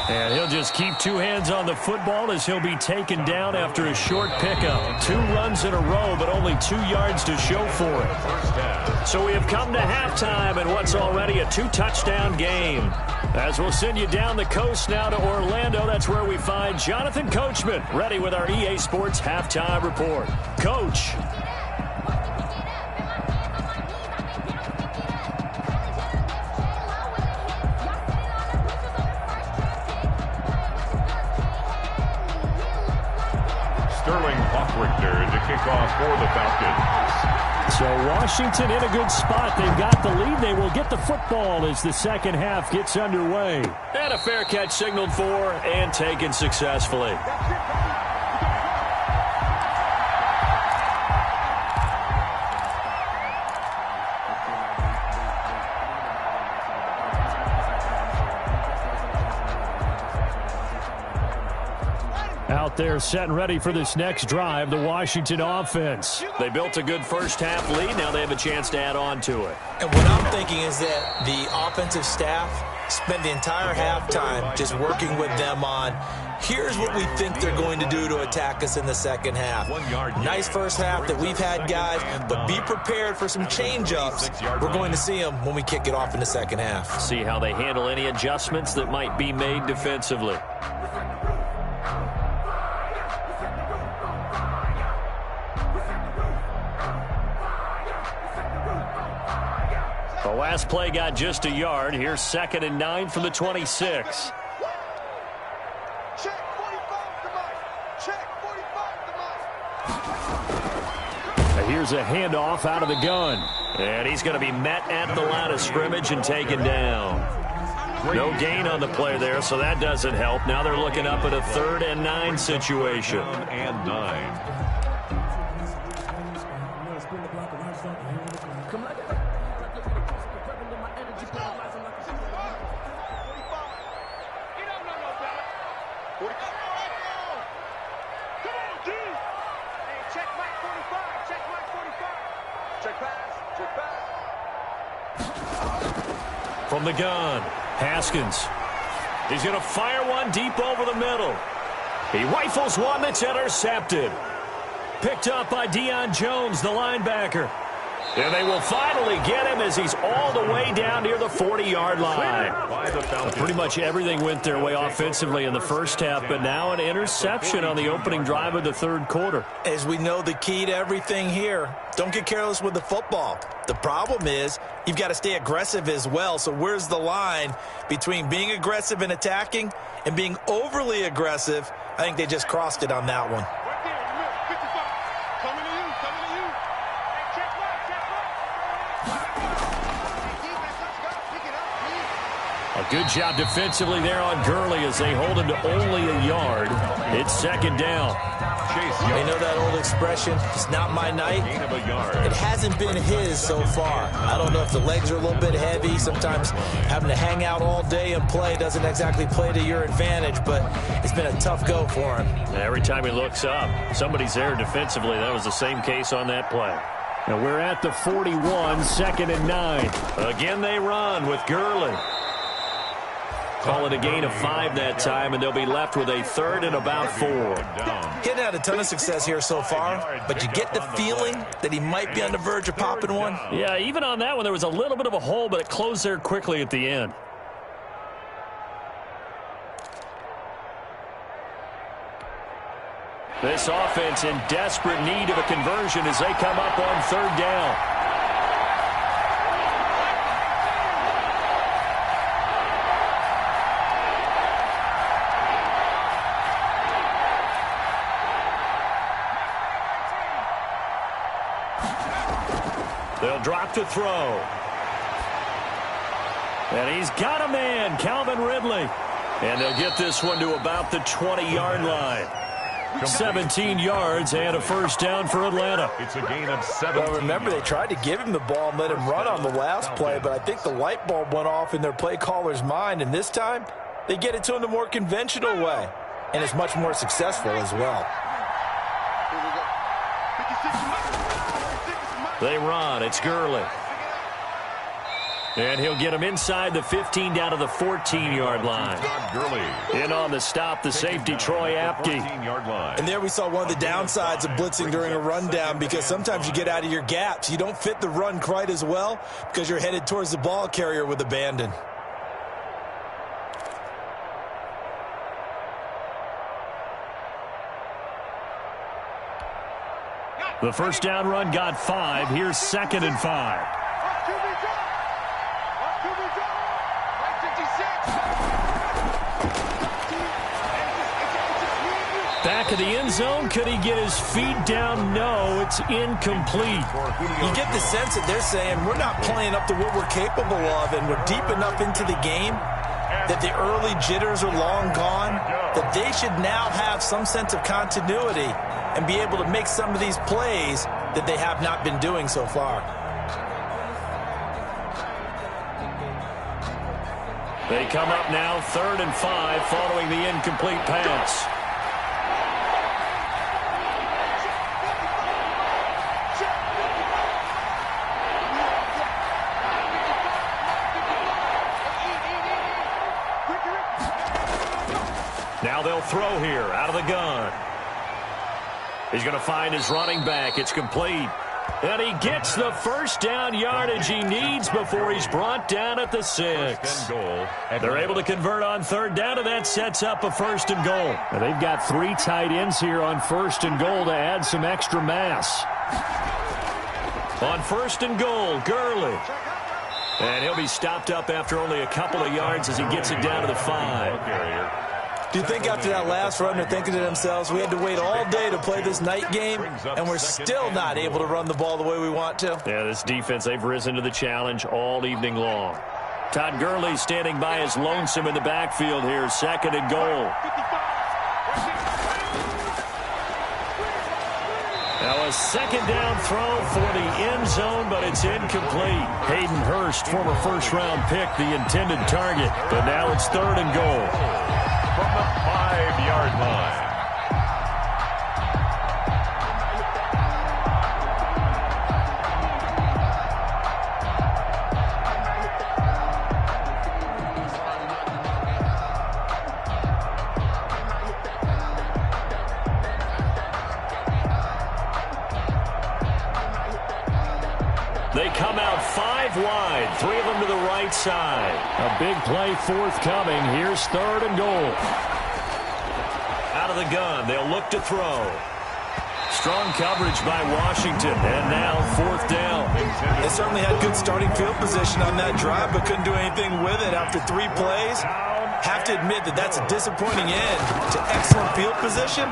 And he'll just keep 2 hands on the football as he'll be taken down after a short pickup. 2 runs in a row, but only 2 yards to show for it. So we have come to halftime in what's already a 2-touchdown game. As we'll send you down the coast now to Orlando, that's where we find Jonathan Coachman, ready with our EA Sports Halftime Report. Coach. To kick off for the Falcons. So Washington in a good spot. They've got the lead. They will get the football as the second half gets underway. And a fair catch signaled for and taken successfully. Out there set and ready for this next drive, the Washington offense. They built a good first half lead. Now they have a chance to add on to it. And what I'm thinking is that the offensive staff spent the entire halftime just working with them on, here's what we think they're going to do to attack us in the second half. Nice first half that we've had, guys, but be prepared for some change-ups. We're going to see them when we kick it off in the second half. See how they handle any adjustments that might be made defensively. The last play got just a yard. Here's 2nd and 9 from the 26. Here's a handoff out of the gun. And he's going to be met at the line of scrimmage and taken down. No gain on the play there, so that doesn't help. Now they're looking up at a 3rd and 9 situation. 3rd and 9. From the gun, Haskins. He's going to fire one deep over the middle. He rifles one that's intercepted. Picked up by Deion Jones, the linebacker. And they will finally get him as he's all the way down near the 40-yard line. Pretty much everything went their way offensively in the first half, but now an interception on the opening drive of the 3rd quarter. As we know, the key to everything here, don't get careless with the football. The problem is you've got to stay aggressive as well. So where's the line between being aggressive and attacking and being overly aggressive? I think they just crossed it on that one. A good job defensively there on Gurley as they hold him to only a yard. It's second down. They know that old expression, it's not my night. It hasn't been his so far. I don't know if the legs are a little bit heavy. Sometimes having to hang out all day and play doesn't exactly play to your advantage, but it's been a tough go for him. Every time he looks up, somebody's there defensively. That was the same case on that play. Now we're at the 41, 2nd and 9. Again they run with Gurley. Call it a gain of 5 that time, and they'll be left with a 3rd and about 4. Hitting had a ton of success here so far, but you get the feeling that he might be on the verge of popping one. Yeah, even on that one, there was a little bit of a hole, but it closed there quickly at the end. This offense in desperate need of a conversion as they come up on 3rd down. They'll drop to throw. And he's got a man, Calvin Ridley. And they'll get this one to about the 20-yard line. 17 yards and a 1st down for Atlanta. It's a gain of 7. Well, remember, they tried to give him the ball and let him run on the last play, but I think the light bulb went off in their play caller's mind, and this time they get it to him the more conventional way, and it's much more successful as well. They run. It's Gurley. And he'll get him inside the 15 down to the 14-yard line. In on the stop, the safety, Troy Apke. And there we saw one of the downsides of blitzing during a rundown, because sometimes you get out of your gaps. You don't fit the run quite as well because you're headed towards the ball carrier with abandon. The 1st down run got 5. Here's 2nd and 5. Back of the end zone. Could he get his feet down? No, it's incomplete. You get the sense that they're saying we're not playing up to what we're capable of, and we're deep enough into the game that the early jitters are long gone, that they should now have some sense of continuity and be able to make some of these plays that they have not been doing so far. They come up now 3rd and 5 following the incomplete pass. Now they'll throw here out of the gun. He's going to find his running back. It's complete. And he gets the 1st down yardage he needs before he's brought down at the 6. They're able to convert on 3rd down, and that sets up a 1st and goal. And they've got 3 tight ends here on 1st and goal to add some extra mass. On 1st and goal, Gurley. And he'll be stopped up after only a couple of yards as he gets it down to the 5. Do you think after that last run they're thinking to themselves, we had to wait all day to play this night game, and we're still not able to run the ball the way we want to? Yeah, this defense, they've risen to the challenge all evening long. Todd Gurley standing by his lonesome in the backfield here, 2nd and goal. Now a 2nd down throw for the end zone, but it's incomplete. Hayden Hurst, former 1st-round pick, the intended target, but now it's 3rd and goal. From the 5-yard line. They come out 5 wide, 3 of them to the right side. A big play forthcoming. Here's 3rd and goal. Out of the gun, they'll look to throw. Strong coverage by Washington, and now 4th down. They certainly had good starting field position on that drive, but couldn't do anything with it after 3 plays. Have to admit that that's a disappointing end to excellent field position,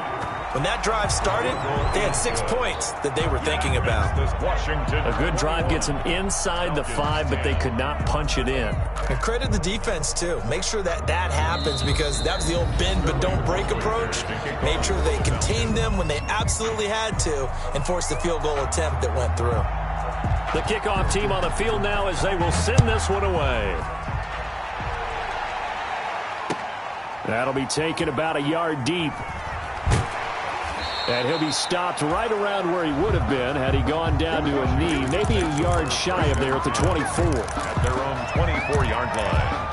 When that drive started, they had 6 points that they were thinking about. A good drive gets them inside the 5, but they could not punch it in. And credit the defense, too. Make sure that happens, because that was the old bend but don't break approach. Made sure they contained them when they absolutely had to and forced the field goal attempt that went through. The kickoff team on the field now as they will send this one away. That'll be taken about a yard deep. And he'll be stopped right around where he would have been had he gone down to a knee, maybe a yard shy of there at the 24. At their own 24-yard line.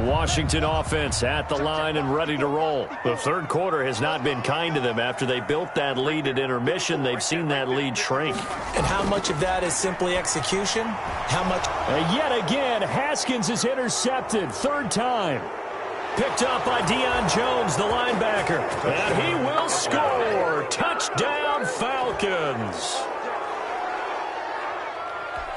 Washington offense at the line and ready to roll. The third quarter has not been kind to them. After they built that lead at intermission, they've seen that lead shrink. And how much of that is simply execution? How much? And yet again, Haskins is intercepted. Third time. Picked up by Deion Jones, the linebacker. And he will score. Touchdown, Falcons.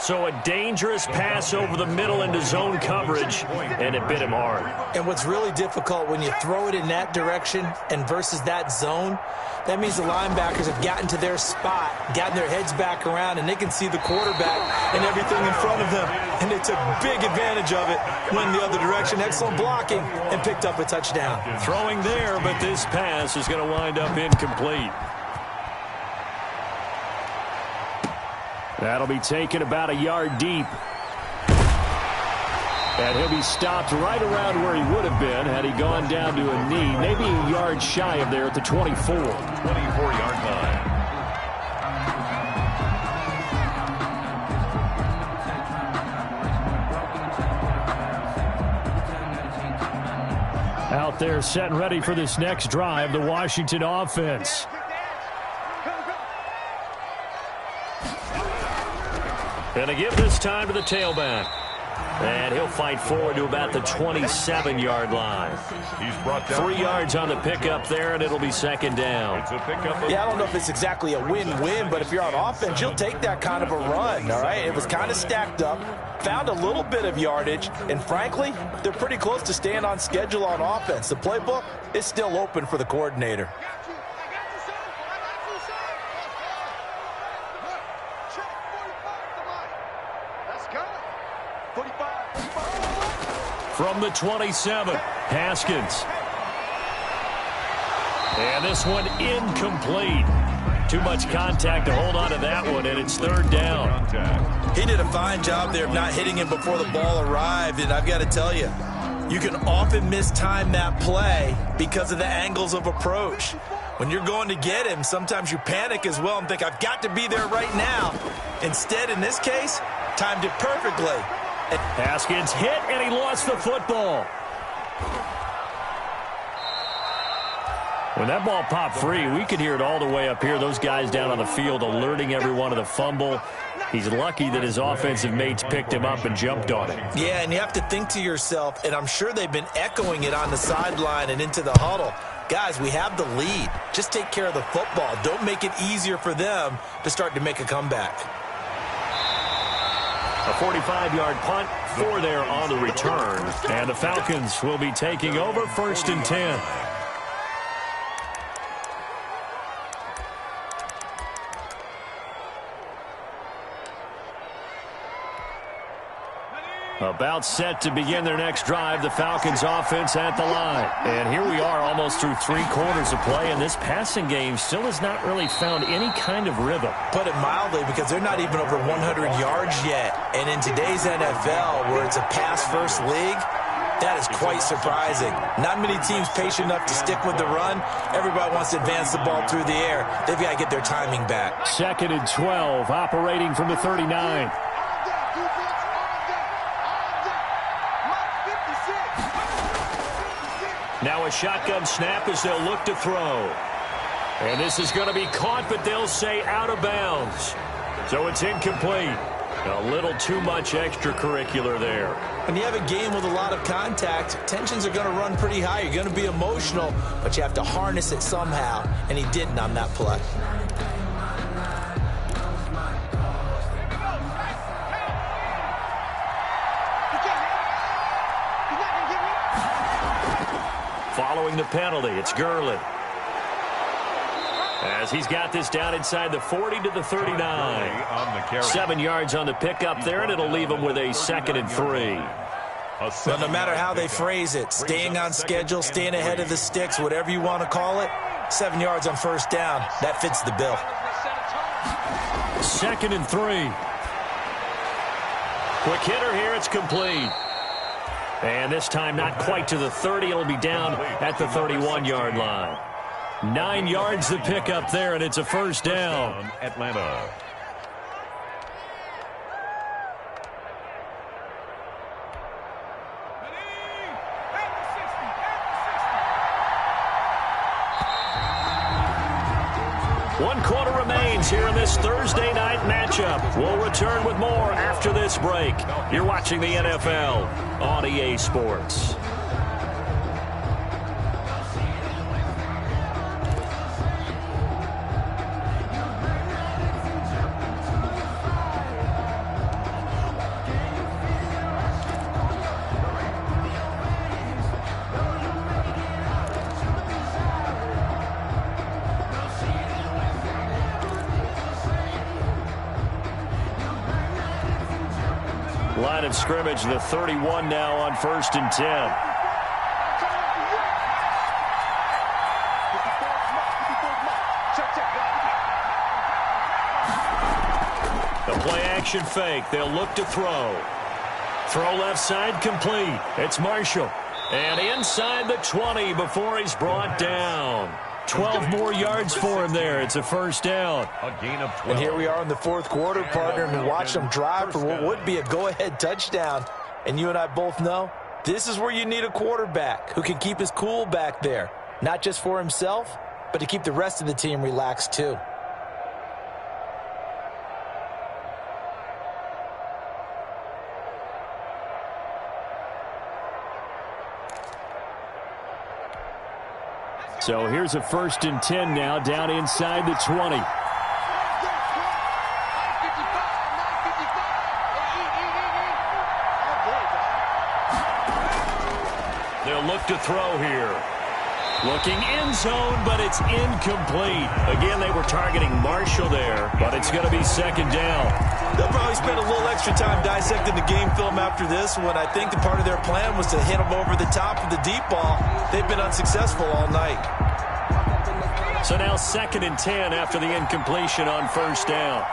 So a dangerous pass over the middle into zone coverage, and it bit him hard. And what's really difficult when you throw it in that direction and versus that zone, that means the linebackers have gotten to their spot, gotten their heads back around, and they can see the quarterback and everything in front of them. And they took big advantage of it, went the other direction, excellent blocking, and picked up a touchdown. Throwing there, but this pass is going to wind up incomplete. That'll be taken about a yard deep. And he'll be stopped right around where he would have been had he gone down to a knee, maybe a yard shy of there at the 24. 24-yard line. Out there set and ready for this next drive, the Washington offense. And to give this time to the tailback. And he'll fight forward to about the 27-yard line. He's brought down 3 yards on the pickup there, and it'll be second down. It's a pickup. Yeah, I don't know if it's exactly a win-win, but if you're on offense, you'll take that kind of a run, all right? It was kind of stacked up, found a little bit of yardage, and frankly, they're pretty close to staying on schedule on offense. The playbook is still open for the coordinator. From the 27, Haskins. And this one incomplete. Too much contact to hold on to that one, and it's third down. He did a fine job there of not hitting him before the ball arrived, and I've got to tell you, you can often mistime that play because of the angles of approach. When you're going to get him, sometimes you panic as well and think, I've got to be there right now. Instead, in this case, timed it perfectly. Haskins hit, and he lost the football. When that ball popped free, we could hear it all the way up here. Those guys down on the field alerting everyone of the fumble. He's lucky that his offensive mates picked him up and jumped on it. Yeah, and you have to think to yourself, and I'm sure they've been echoing it on the sideline and into the huddle. Guys, we have the lead. Just take care of the football. Don't make it easier for them to start to make a comeback. A 45-yard punt, 4 there on the return. And the Falcons will be taking over 1st and 10. About set to begin their next drive, the Falcons offense at the line. And here we are almost through 3 quarters of play, and this passing game still has not really found any kind of rhythm. Put it mildly, because they're not even over 100 yards yet. And in today's NFL, where it's a pass-first league, that is quite surprising. Not many teams patient enough to stick with the run. Everybody wants to advance the ball through the air. They've got to get their timing back. 2nd and 12, operating from the 39. Now a shotgun snap as they'll look to throw. And this is going to be caught, but they'll say out of bounds. So it's incomplete. A little too much extracurricular there. When you have a game with a lot of contact, tensions are going to run pretty high. You're going to be emotional, but you have to harness it somehow, and he didn't on that play. Following the penalty, it's Gurley. As he's got this down inside the 40 to the 39. 7 yards on the pickup there, and it'll leave him with a 2nd and 3. Well, no matter how they phrase it, staying on schedule, staying ahead of the sticks, whatever you want to call it, 7 yards on first down, that fits the bill. 2nd and 3. Quick hitter here, it's complete. And this time not quite to the 30. It'll be down at the 31-yard line. 9 yards the pickup there, and it's a first down. Atlanta. One quarter remains here in this Thursday night matchup. We'll return with more after this break. You're watching the NFL on EA Sports. Line of scrimmage, the 31 now on 1st and 10. The play action fake. They'll look to throw. Throw left side complete. It's Marshall. And inside the 20 before he's brought down. 12 more yards for him there. It's a first down. A gain of 12. And here we are in the 4th quarter, partner, and we watch them drive for what would be a go-ahead touchdown. And you and I both know this is where you need a quarterback who can keep his cool back there. Not just for himself, but to keep the rest of the team relaxed too. So here's a 1st and 10 now, down inside the 20. They'll look to throw here. Looking end zone, but it's incomplete. Again, they were targeting Marshall there, but it's going to be 2nd down. They'll probably spend a little extra time dissecting the game film after this one. I think the part of their plan was to hit them over the top of the deep ball. They've been unsuccessful all night. So now 2nd and 10 after the incompletion on 1st down.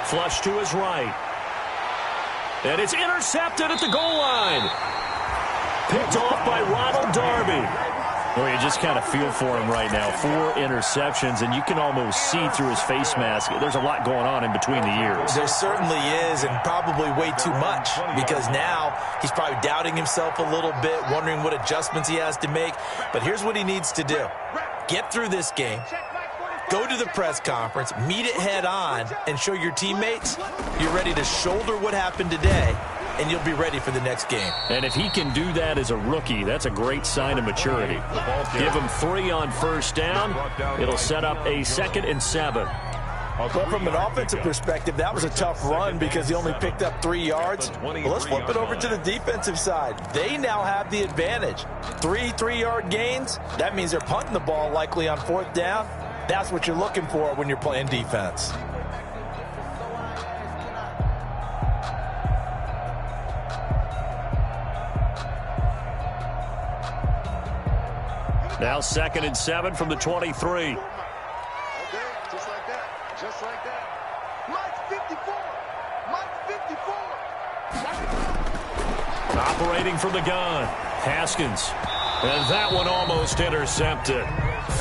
Flush to his right. And it's intercepted at the goal line. Picked off by Ronald Darby. Well, you just kind of feel for him right now. 4 interceptions, and you can almost see through his face mask. There's a lot going on in between the ears. There certainly is, and probably way too much, because now he's probably doubting himself a little bit, wondering what adjustments he has to make. But here's what he needs to do. Get through this game. Go to the press conference, meet it head on, and show your teammates you're ready to shoulder what happened today, and you'll be ready for the next game. And if he can do that as a rookie, that's a great sign of maturity. Give him 3 on 1st down. It'll set up a 2nd and 7. Well, from an offensive perspective, that was a tough run because he only picked up 3 yards. Well, let's flip it over to the defensive side. They now have the advantage. 3 3-yard gains. That means they're punting the ball likely on 4th down. That's what you're looking for when you're playing defense. Now 2nd and 7 from the 23. Okay, just like that. Just like that. Mike 54. Mike 54. Operating from the gun. Haskins. And that one almost intercepted.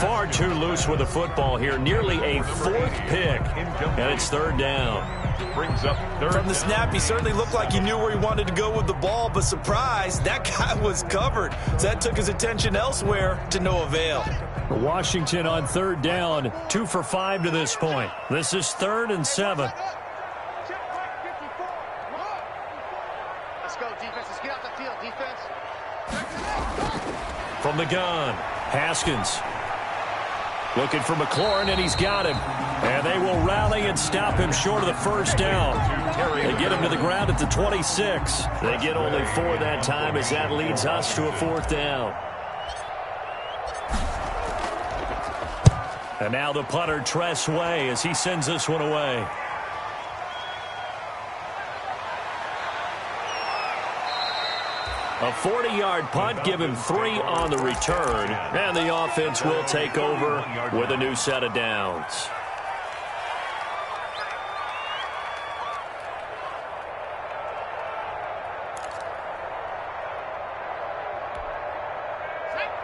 Far too loose with the football here. Nearly a 4th pick. And it's 3rd down. Brings up 3rd From the snap, he certainly looked like he knew where he wanted to go with the ball, but surprise, that guy was covered. So that took his attention elsewhere to no avail. Washington on 3rd down, 2 for 5 to this point. This is 3rd and 7. Let's go, defense. Let's get out the field, defense. From the gun, Haskins. Looking for McLaurin, and he's got him. And they will rally and stop him short of the first down. They get him to the ground at the 26. They get only 4 that time as that leads us to a 4th down. And now the punter, Tress Way, as he sends this one away. A 40-yard punt, give him 3 on the return. And the offense will take over with a new set of downs.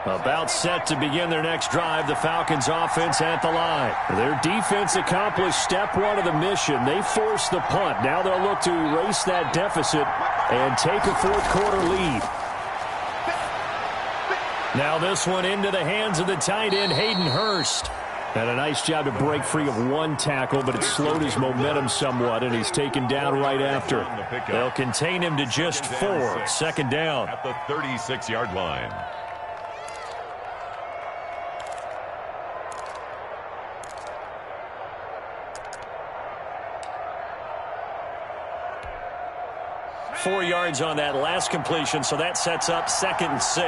About set to begin their next drive, the Falcons offense at the line. Their defense accomplished step 1 of the mission. They forced the punt. Now they'll look to erase that deficit and take a 4th quarter lead. Now this one into the hands of the tight end, Hayden Hurst. And a nice job to break free of 1 tackle, but it slowed his momentum somewhat, and he's taken down right after. They'll contain him to just 4. 2nd down. At the 36-yard line. Four yards on that last completion, so that sets up 2nd and 6. 56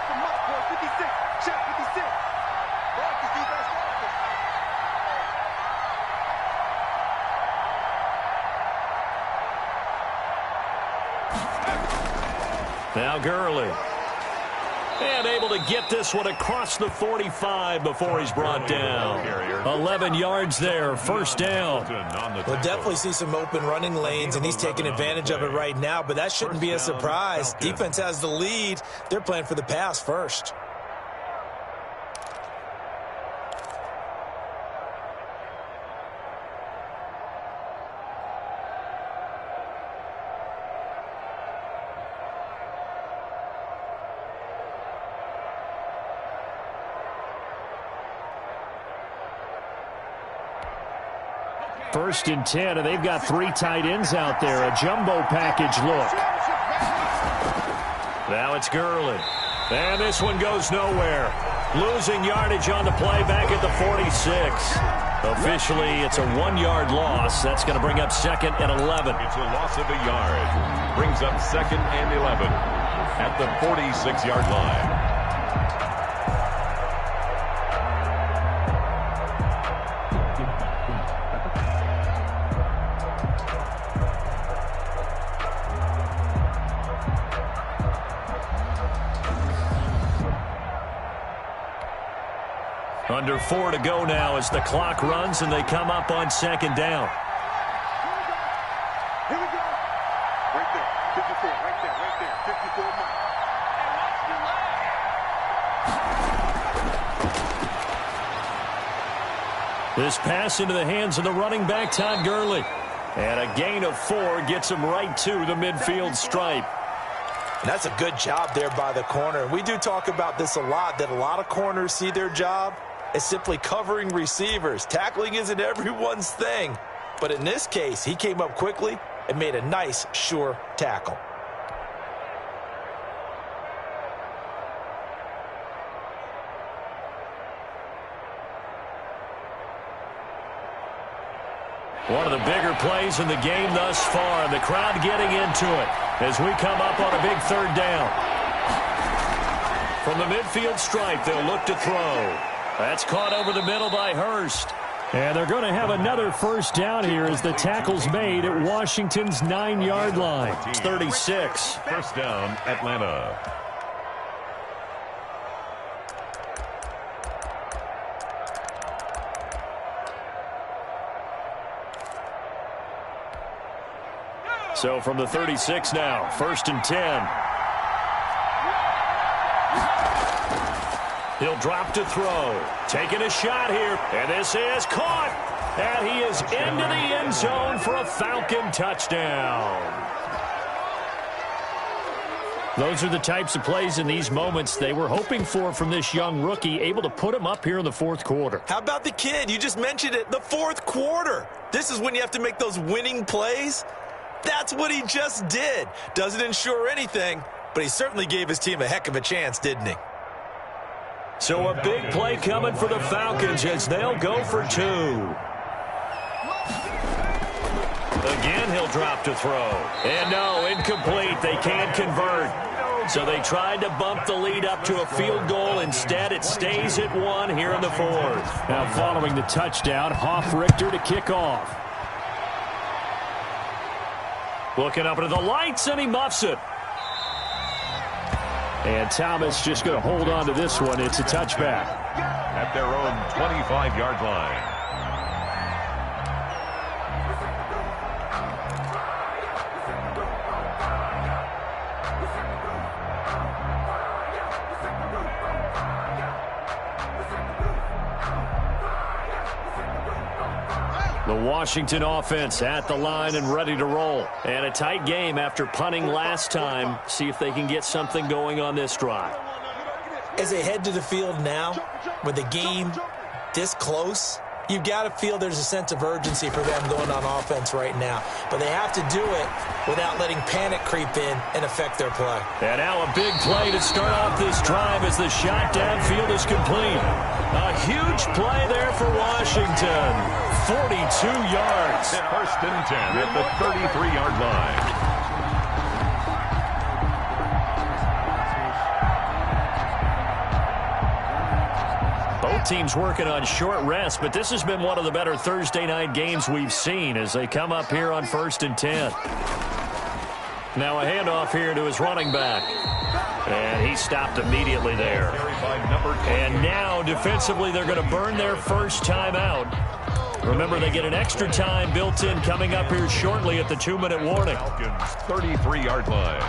from Mike, boy. 56. Check 56. Broadcast defense. Now Gurley. And able to get this one across the 45 before he's brought down. 11 yards there, 1st down. We'll definitely see some open running lanes, and he's taking advantage of it right now, but that shouldn't be a surprise. Defense has the lead. They're playing for the pass first. First and 10, and they've got 3 tight ends out there. A jumbo package look. Now it's Gurley. And this one goes nowhere. Losing yardage on the play back at the 46. Officially, it's a 1-yard loss. That's going to bring up 2nd and 11. It's a loss of a yard. Brings up 2nd and 11 at the 46-yard line. Under 4 to go now as the clock runs and they come up on 2nd down. Here we go. Right there. 54. Right there. 54 Mike. This pass into the hands of the running back, Todd Gurley. And a gain of 4 gets him right to the midfield stripe. And that's a good job there by the corner. We do talk about this a lot, that a lot of corners see their job as simply covering receivers. Tackling isn't everyone's thing. But in this case, he came up quickly and made a nice, sure tackle. One of the bigger plays in the game thus far. The crowd getting into it as we come up on a big 3rd down. From the midfield stripe, they'll look to throw. That's caught over the middle by Hurst. And they're going to have another 1st down here as the tackle's made at Washington's 9-yard line. It's 36. 1st down, Atlanta. So from the 36 now, 1st and 10. He'll drop to throw. Taking a shot here. And this is caught. And he is into the end zone for a Falcon touchdown. Those are the types of plays in these moments they were hoping for from this young rookie, able to put him up here in the fourth quarter. How about the kid? You just mentioned it, the fourth quarter. This is when you have to make those winning plays. That's what he just did. Doesn't ensure anything, but he certainly gave his team a heck of a chance, didn't he? So a big play coming for the Falcons as they'll go for two. Again, he'll drop to throw. And no, incomplete. They can't convert. So they tried to bump the lead up to a field goal. Instead, it stays at 1 here in the fourth. Now following the touchdown, Hoff-Richter to kick off. Looking up into the lights, and he muffs it. And Thomas just going to hold on to this one. It's a touchback. At their own 25-yard line. The Washington offense at the line and ready to roll. And a tight game after punting last time. See if they can get something going on this drive. As they head to the field now, with the game this close, you've got to feel there's a sense of urgency for them going on offense right now. But they have to do it without letting panic creep in and affect their play. And now a big play to start off this drive as the shot downfield is complete. A huge play there for Washington. 42 yards. First and 10 at the 33-yard line. Both teams working on short rest, but this has been one of the better Thursday night games we've seen as they come up here on 1st and 10. Now a handoff here to his running back. And he stopped immediately there. And now defensively they're going to burn their first timeout. Remember, they get an extra time built in coming up here shortly at the 2-minute warning. Falcons 33-yard line.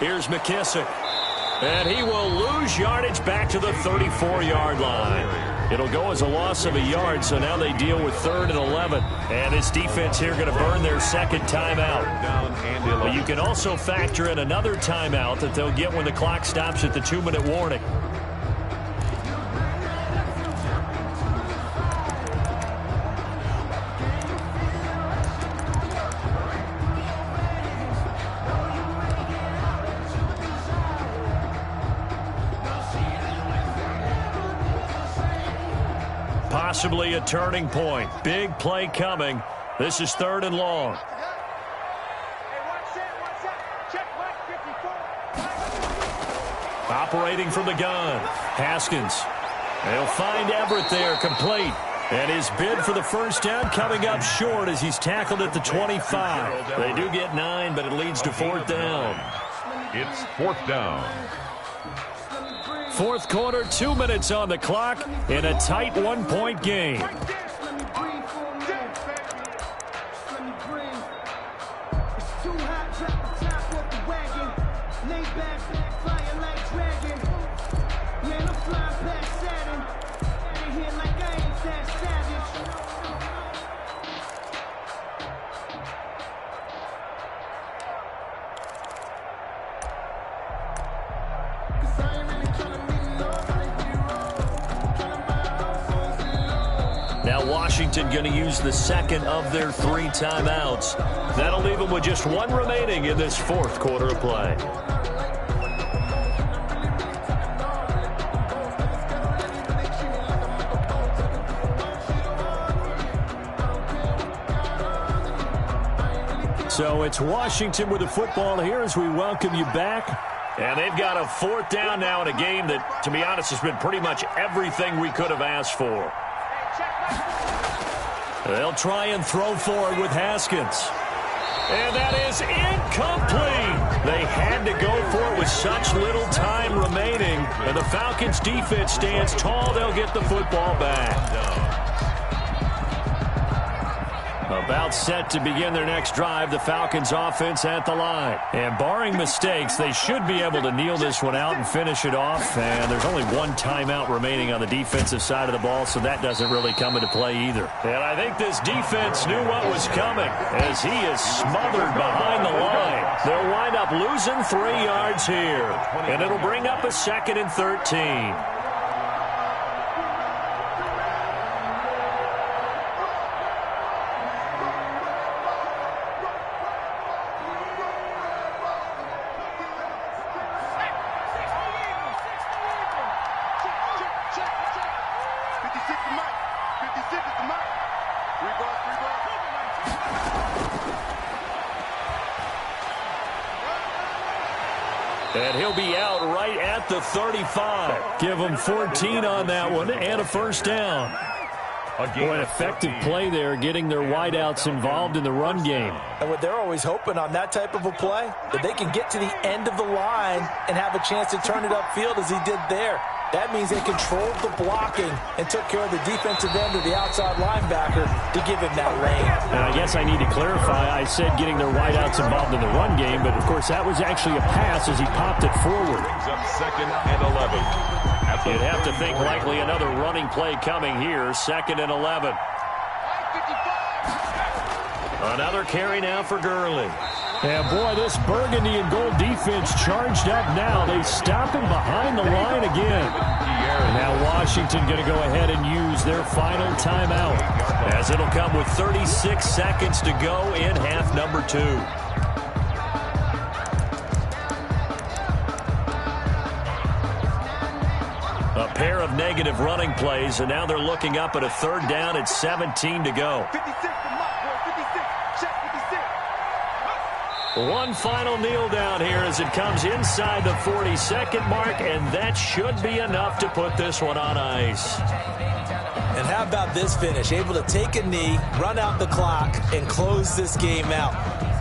Here's McKissick. And he will lose yardage back to the 34-yard line. It'll go as a loss of a yard, so now they deal with 3rd and 11. And this defense here going to burn their second timeout. But you can also factor in another timeout that they'll get when the clock stops at the 2-minute warning. Possibly a turning point. Big play coming. This is 3rd and long. Operating from the gun. Haskins. They'll find Everett there, complete. And his bid for the first down coming up short as he's tackled at the 25. They do get 9, but it leads to 4th down. It's 4th down. Fourth quarter, 2 minutes on the clock in a tight 1-point game. Now Washington going to use the second of their 3 timeouts. That'll leave them with just 1 remaining in this 4th quarter of play. So it's Washington with the football here as we welcome you back. And they've got a 4th down now in a game that, to be honest, has been pretty much everything we could have asked for. They'll try and throw for it with Haskins. And that is incomplete. They had to go for it with such little time remaining. And the Falcons defense stands tall. They'll get the football back. About set to begin their next drive, the Falcons offense at the line. And barring mistakes, they should be able to kneel this one out and finish it off. And there's only one timeout remaining on the defensive side of the ball, so that doesn't really come into play either. And I think this defense knew what was coming as he is smothered behind the line. They'll wind up losing 3 yards here. And it'll bring up a 2nd and 13. And he'll be out right at the 35. Give him 14 on that one and a first down. Boy, an effective play there, getting their wideouts involved in the run game. And what they're always hoping on that type of a play, that they can get to the end of the line and have a chance to turn it upfield as he did there. That means they controlled the blocking and took care of the defensive end of the outside linebacker to give him that lane. And I guess I need to clarify, I said getting their wideouts involved in the run game, but of course that was actually a pass as he popped it forward. Brings up 2nd and 11. You'd have to think likely another running play coming here, 2nd and 11. Another carry now for Gurley. And boy, this burgundy and gold defense charged up now. They stop him behind the line again. Now Washington going to go ahead and use their final timeout, as it'll come with 36 seconds to go in half number 2. A pair of negative running plays, and now they're looking up at a 3rd down at 17 to go. 56 to Mike, boy, 56. Check 56. One final kneel down here as it comes inside the 40-second mark, and that should be enough to put this one on ice. And how about this finish? Able to take a knee, run out the clock, and close this game out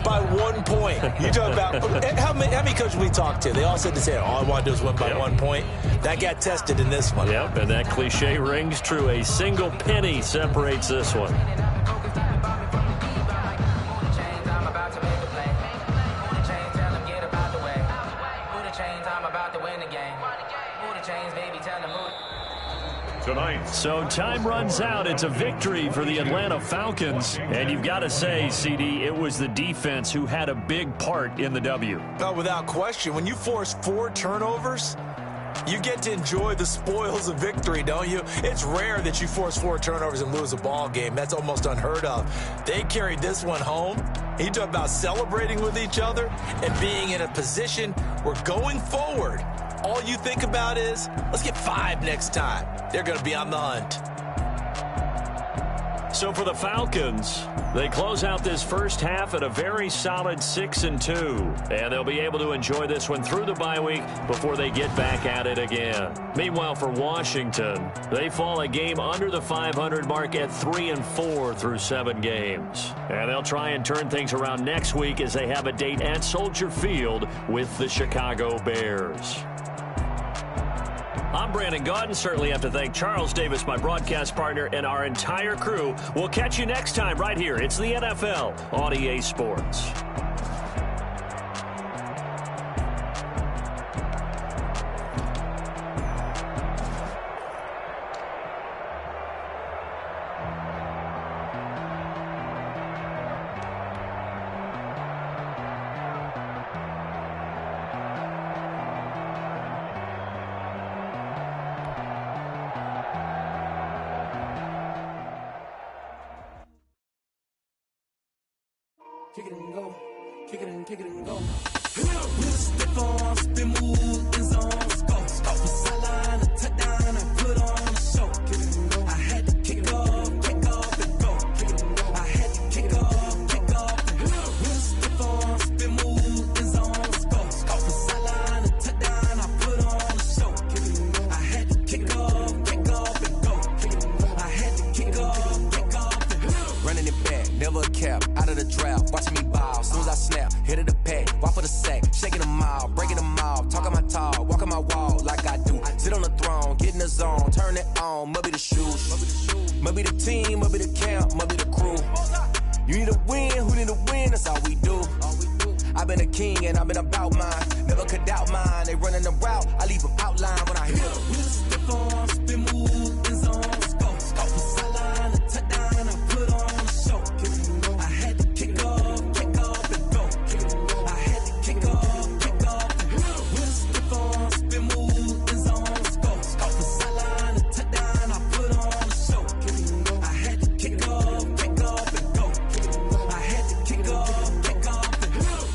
by 1 point. You talk about how many coaches we talked to? They all said the same. All I want to do is win by 1 point. That got tested in this one. Yep, and that cliche rings true. A single penny separates this one. So time runs out. It's a victory for the Atlanta Falcons. And you've got to say, CD, it was the defense who had a big part in the W. No, without question. When you force 4 turnovers, you get to enjoy the spoils of victory, don't you? It's rare that you force 4 turnovers and lose a ball game. That's almost unheard of. They carried this one home. You talk about celebrating with each other and being in a position where going forward, all you think about is, let's get 5 next time. They're going to be on the hunt. So for the Falcons, they close out this first half at a very solid 6-2. And they'll be able to enjoy this one through the bye week before they get back at it again. Meanwhile, for Washington, they fall a game under the 500 mark at 3-4 through 7 games. And they'll try and turn things around next week as they have a date at Soldier Field with the Chicago Bears. I'm Brandon Gaudin. Certainly have to thank Charles Davis, my broadcast partner, and our entire crew. We'll catch you next time right here. It's the NFL on EA Sports. Kick it and go. Kick it and kick it and go. With a stiff arm, spin move, in zone, go. From sideline to touchdown, I put on a show. Kick it and go. I had to kick off and go. Kick it and go. I had to kick off and go. With a stiff arm, spin move, in zone, go. From sideline to touchdown, I put on a show. Kick it and go. I had to kick off and go. Kick it and go. I had to kick off and go. running it back, never a cap, out of the draft, watching me ball, soon as I snap, hit of the pack, walk for the sack, shaking them all, breaking them all, talking my talk, walking my wall like I do, sit on the throne, get in the zone, turn it on, must be the shoes, must be the team, must be the camp, must be the crew, you need a win, who need a win, that's all we do. I've been a king and I've been about mine. Never could doubt mine. They running the route. I leave them outline when I hit them. Stiff on, spin move, in zone, scope. From sideline to touchdown, I put on a show. I had to kick off and go. I had to kick off and go. Stiff on, spin move, in zone, scope. From sideline to touchdown, I put on a show. I had to kick off and go. I had to kick off.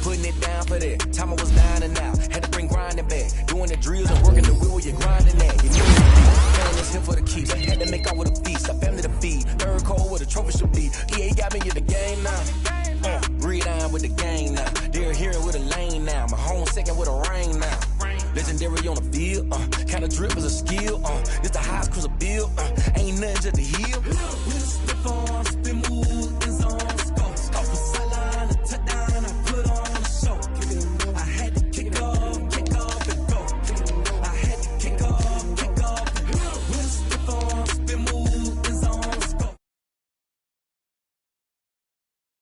Putting it down for that. Time I was down and out. Had to bring grinding back. Doing the drills and working the wheel where you're grinding at. You know what I mean? Playing this here for the keeps. Had to make out with a feast. A family to feed. Third cold with a trophy should be. EA got me in the game now. Breed on with the game now. They're here with a lane now. My home second with a rain now. Legendary on the field. Kind of drip is a skill. It's the highest cruiser bill. Ain't nothing just to heal.